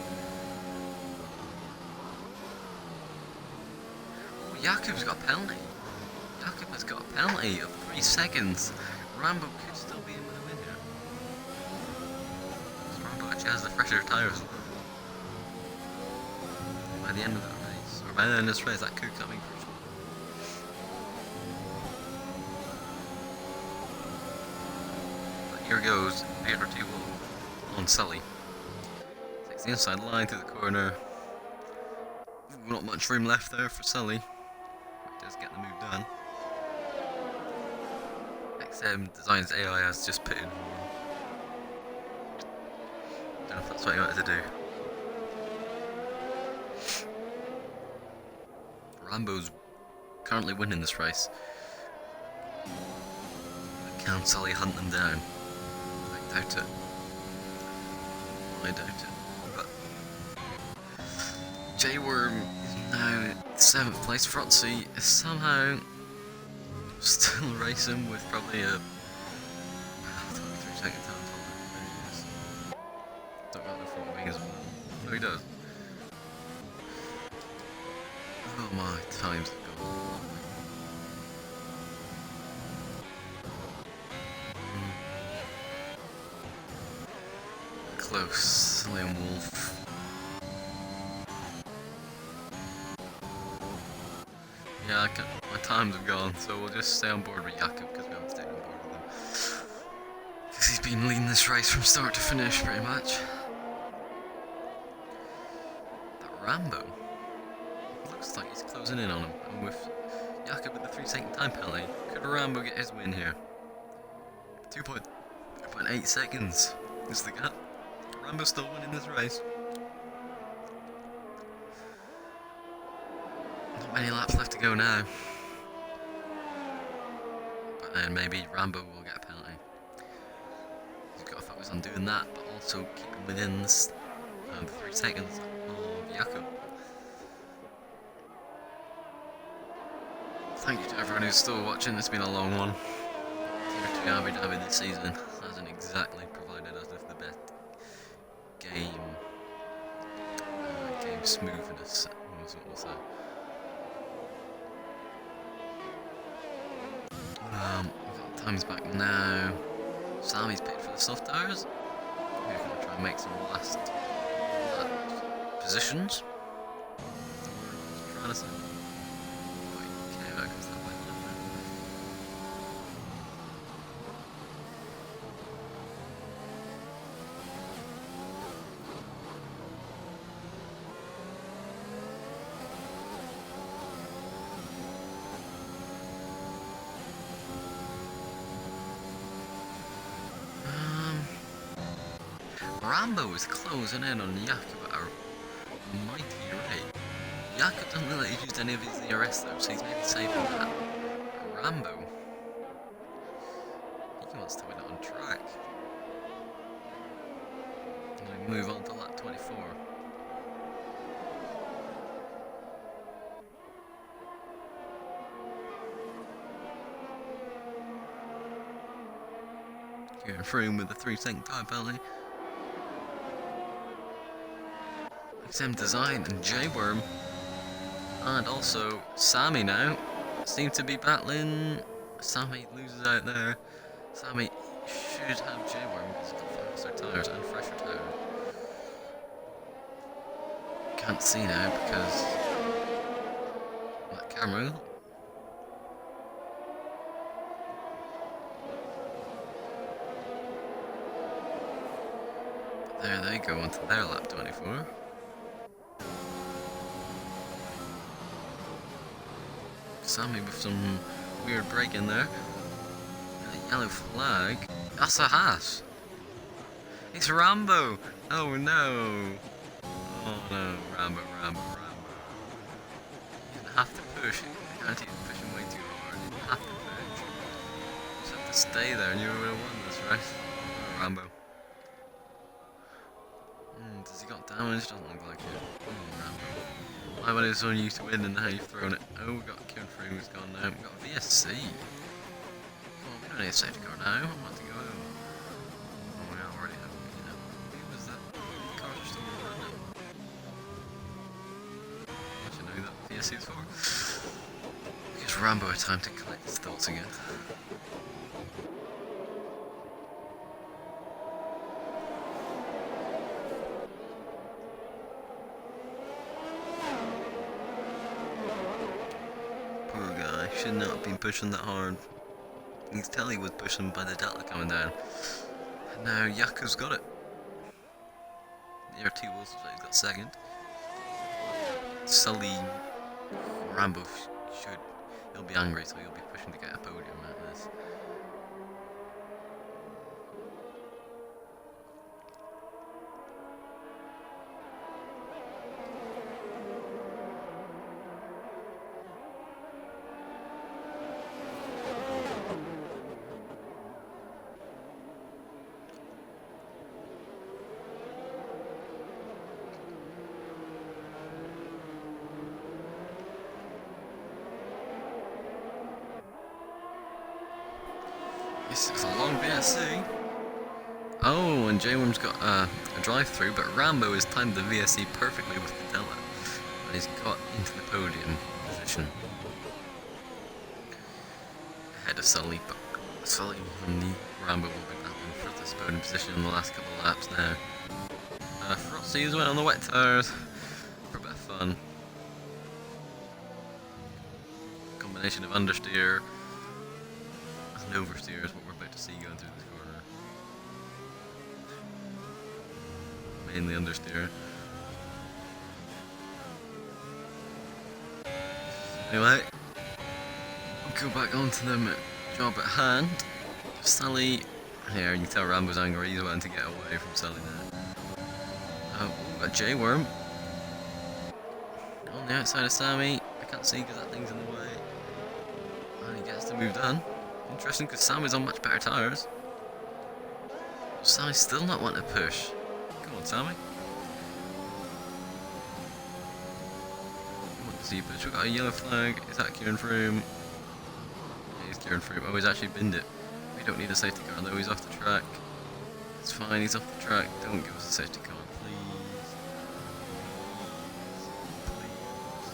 Jakob's got a penalty. Jakob has got a penalty of 3 seconds. Rambo could still be in with a win here. So Rambo actually has the fresher tyres. By the end of that race, or by the end of this race, that could come in crucial. But here goes BRT Wolf on Sully. Takes the inside line through the corner. Not much room left there for Sully. Does get the move done. XM Designs AI has just put in. Don't know if that's what he wanted to do. Rambo's currently winning this race. Can Sully hunt them down? I doubt it. I doubt it. But J-Worm is now 7th place. Frotzy is somehow still racing with probably a 23 second time. Don't got the front wing as well. No, he does. Oh my, time's gone. go, Sully and Wolf. Yeah, my times have gone, so we'll just stay on board with Jakub because we haven't stayed on board with him. Because he's been leading this race from start to finish, pretty much. That Rambo looks like he's closing in on him, and with Jakub with the 3-second time penalty, could Rambo get his win here? 2.8 seconds is the gap. Rambo's still winning this race. Not many laps left to go now. But then maybe Rambo will get a penalty. He's got to focus on doing that, but also keeping within the 3 seconds of Jakub. Thank you to everyone who's still watching. It's been a long one. Tier 2 Abu Dhabi this season hasn't exactly provided us with the best game smoothness, was what we'll say. We've got times back now. Sammy's paid for the soft tires. We're going to try and make some last positions. Trying to say. Okay, that goes that way. Rambo is closing in on Jakub at a mighty rate. Jakub doesn't look like he's used any of his DRS though, so he's maybe saving that. Rambo, he wants to win it on track. And we move on to lap 24. Going through with the 3-second time penalty. XM Design and J-Worm, and also Sammy now seem to be battling. Sammy loses out there. Sammy should have J-Worm because he's got faster tyres and fresher tyres. Can't see now because that camera. But there they go onto their lap 24. Sammy with some weird break in there. A yellow flag. That's a Haas. It's Rambo. Oh no. Oh no, Rambo. You didn't have to push. You can't even push him way too hard. You didn't have to push. You just have to stay there and you would have won this race. Oh, Rambo. Does he got damage? Doesn't look like it. Rambo. I went it was on you to win and now you've thrown it. Oh, we got Kieran Froome who's gone now. We've got VSC. Oh, we don't need a safety car now. I'm about to go home. Oh, we already have it. Who was that? The cars are still running. I should know that VSC is for. Gives Rambo a time to collect his thoughts again. Should not have been pushing that hard. You can tell he was pushing by the Delta coming down. And now Jakub's got it. The RT Wilson has got second. Sully Rambo he'll be angry, so he'll be pushing to get a podium out of this. This is a long VSC. Oh, and J-Worm's got a drive-through, but Rambo has timed the VSC perfectly with the Delta. And he's got into the podium position. Ahead of Sully, but Sully and Rambo will be battling. And Frosty's podium position in the last couple of laps now. Frosty's went on the wet tyres for a bit of fun. Combination of understeer and oversteer is what we're about to see going through this corner. Mainly understeer. Anyway, we'll go back onto the job at hand. Sally, here you can tell Rambo's angry, he's wanting to get away from Sally now. Got J-Worm on the outside of Sammy. I can't see because that thing's in the way. And he gets the move done. Interesting because Sammy's on much better tyres. Sammy's still not wanting to push. Come on, Sammy. But we've got a yellow flag. Is that Kieran Froome? Yeah, he's Kieran Froome. Oh, he's actually binned it. We don't need a safety car though, he's off the track. It's fine, he's off the track. Don't give us a safety car, please. Please.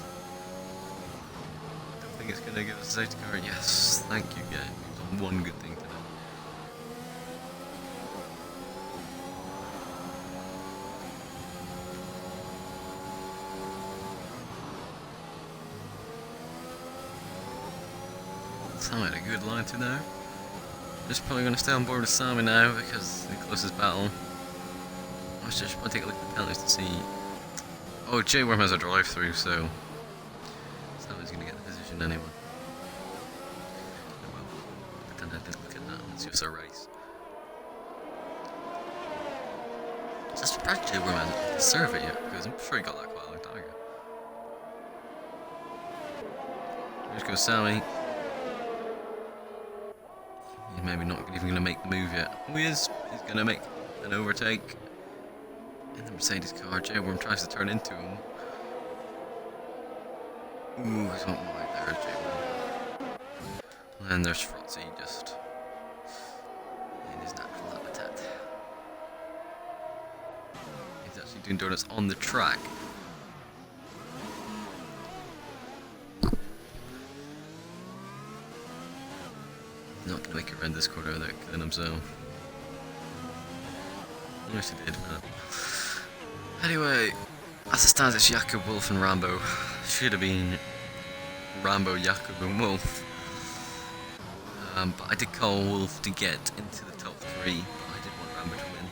I don't think it's going to give us a safety car. Yes, thank you, game. We've done one good thing today. Sammy had a good line through there. Just probably going to stay on board with Sammy now because the closest battle. I should probably take a look at the penalties to see. Oh, J-Worm has a drive through, so Sammy's going to get the position anyway. Oh well, pretend I didn't look at that. It's just a race. I'm surprised J-Worm hasn't served it yet because I'm sure he got that quite a long time ago. Here goes Sammy. He's maybe not even going to make the move yet. Oh, he is. He's going to make an overtake in the Mercedes car. J-Worm tries to turn into him. Ooh, he's not wide there, J-Worm. And then there's Frotzy just in his natural habitat. He's actually doing donuts on the track. Not going to make it around this corner without killing himself. Yes, he did. Anyway, as it stands, it's Jakob, Wolf, and Rambo. Should have been Rambo, Jakob, and Wolf. But I did call Wolf to get into the top 3. But I did want Rambo to win.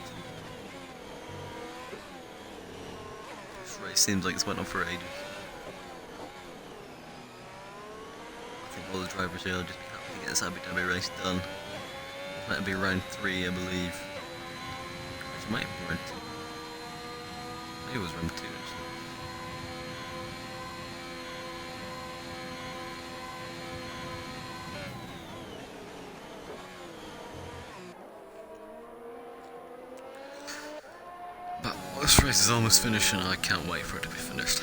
This race seems like it's went on for ages. I think all the drivers here will just be happy to get this Abu Dhabi race done. That'll be round 3, I believe. Which might be round 2. Maybe it was round 2 actually. But this race is almost finished and I can't wait for it to be finished.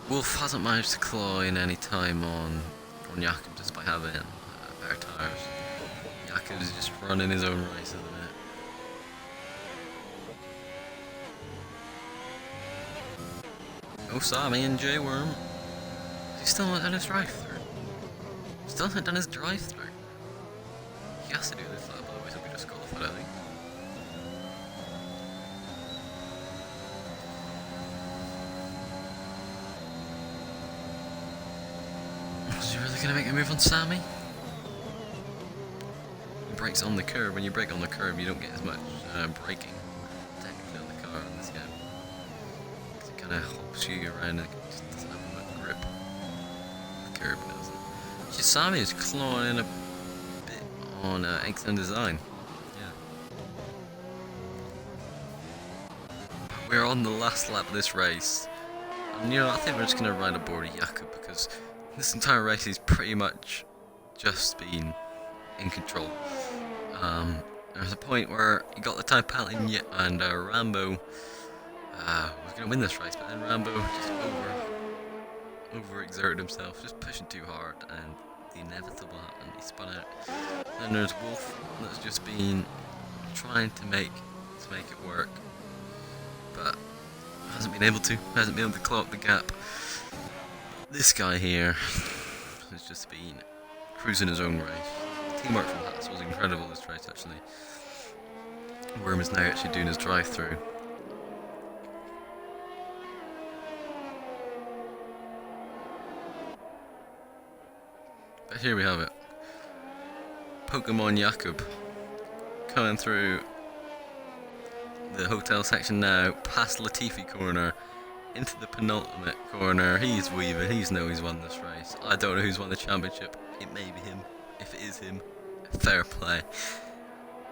Wolf hasn't managed to claw in any time on Jakob despite having better tyres. Jakob is just running his own race at the minute. Oh, Sammy and J-Worm. He's still not done his drive-through. Still hasn't done his drive-through. He has to do this lap, otherwise he'll be disqualified, I think. Is he really going to make a move on Sammy? He brakes on the curb. When you brake on the curb, you don't get as much braking technically on the car in this game. Because it kind of hops you around and it just doesn't have much grip. The curb doesn't. Actually, Sammy is clawing in a bit on excellent design. Yeah. We're on the last lap of this race. And you know, I think we're just going to ride aboard Jakob because this entire race he's pretty much just been in control. There was a point where he got the time penalty and Rambo was going to win this race, but then Rambo just overexerted himself, just pushing too hard, and the inevitable happened. He spun out. Then there's Wolf that's just been trying to make it work, but hasn't been able to claw up the gap. This guy here has just been cruising his own race. teamwork from Haas was incredible this race actually. Worm is now actually doing his drive-through. But here we have it. Pokemon Jakob coming through the hotel section now, past Latifi corner, into the penultimate corner. He's weaving, he's won this race. I don't know who's won the championship. It may be him. If it is him, fair play.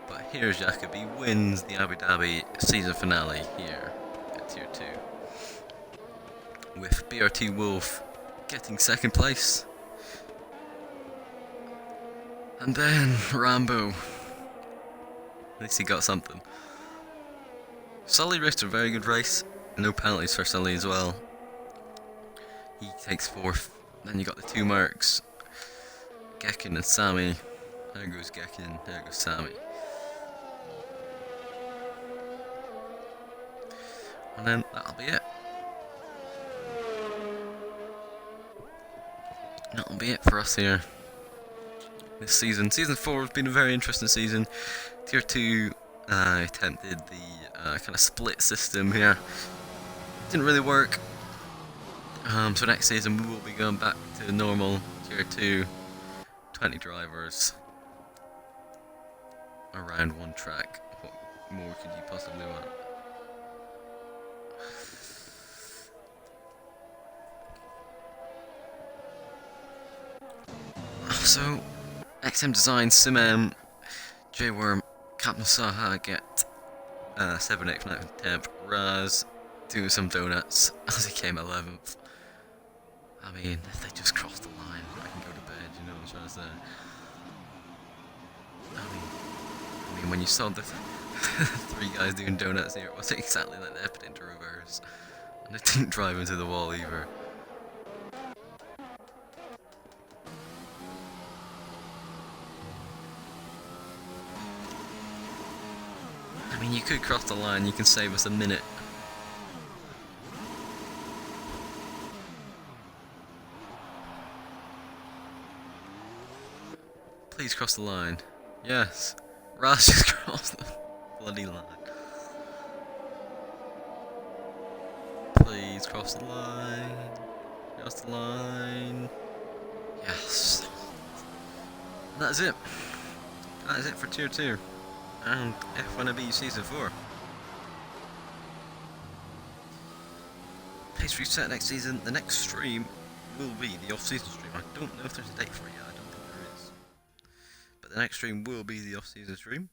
But here's Jakob, he wins the Abu Dhabi season finale here at Tier 2. With BRT Wolf getting second place. And then Rambo. At least he got something. Sully raced a very good race. No penalties for Sully as well. He takes fourth. Then you got the two Mercs, Gekken and Sammy. There goes Gekken, there goes Sammy. And then that'll be it. That'll be it for us here this season. Season 4 has been a very interesting season. Tier 2 attempted the kind of split system here. Didn't really work. So next season we will be going back to normal Tier 2, 20 drivers around one track. What more could you possibly want? So, XM Design, Simem, J-Worm, Captain Saha get 7th, 9th, 10th, Raz doing some donuts as he came 11th. I mean, if they just cross the line, I can go to bed, you know what I'm trying to say. I mean when you saw the 3 guys doing donuts here, it wasn't exactly like they put it into reverse. And it didn't drive into the wall either. I mean, you could cross the line, you can save us a minute. Please cross the line. Yes. Raz just crossed the bloody line. Please cross the line. Cross the line. Yes. And that is it. That is it for Tier 2. And F1ABEEZ Season 4. Pace reset next season. The next stream will be the off-season stream. I don't know if there's a date for it yet. I don't think there is. But the next stream will be the off-season stream.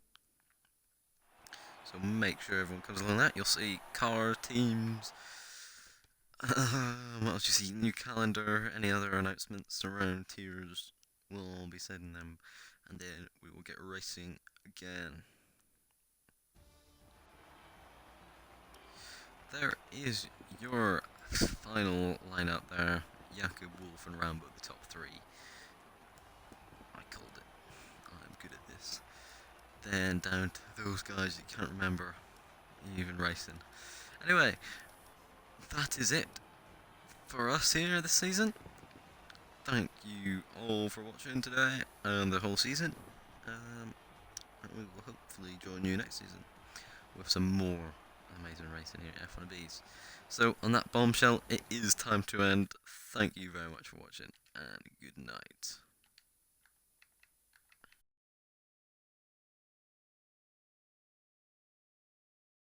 So make sure everyone comes along that. You'll see car teams. What else you see? New calendar. Any other announcements around tiers. We'll be sending them. And then we will get racing again. There is your final lineup there. Jakob, Wolf and Rambo, the top 3. I called it. I'm good at this. Then down to those guys you can't remember even racing. Anyway, that is it for us here this season. Thank you all for watching today and the whole season. And we will hopefully join you next season with some more amazing racing here at F1ABEEZ. So on that bombshell, it is time to end. Thank you very much for watching and good night.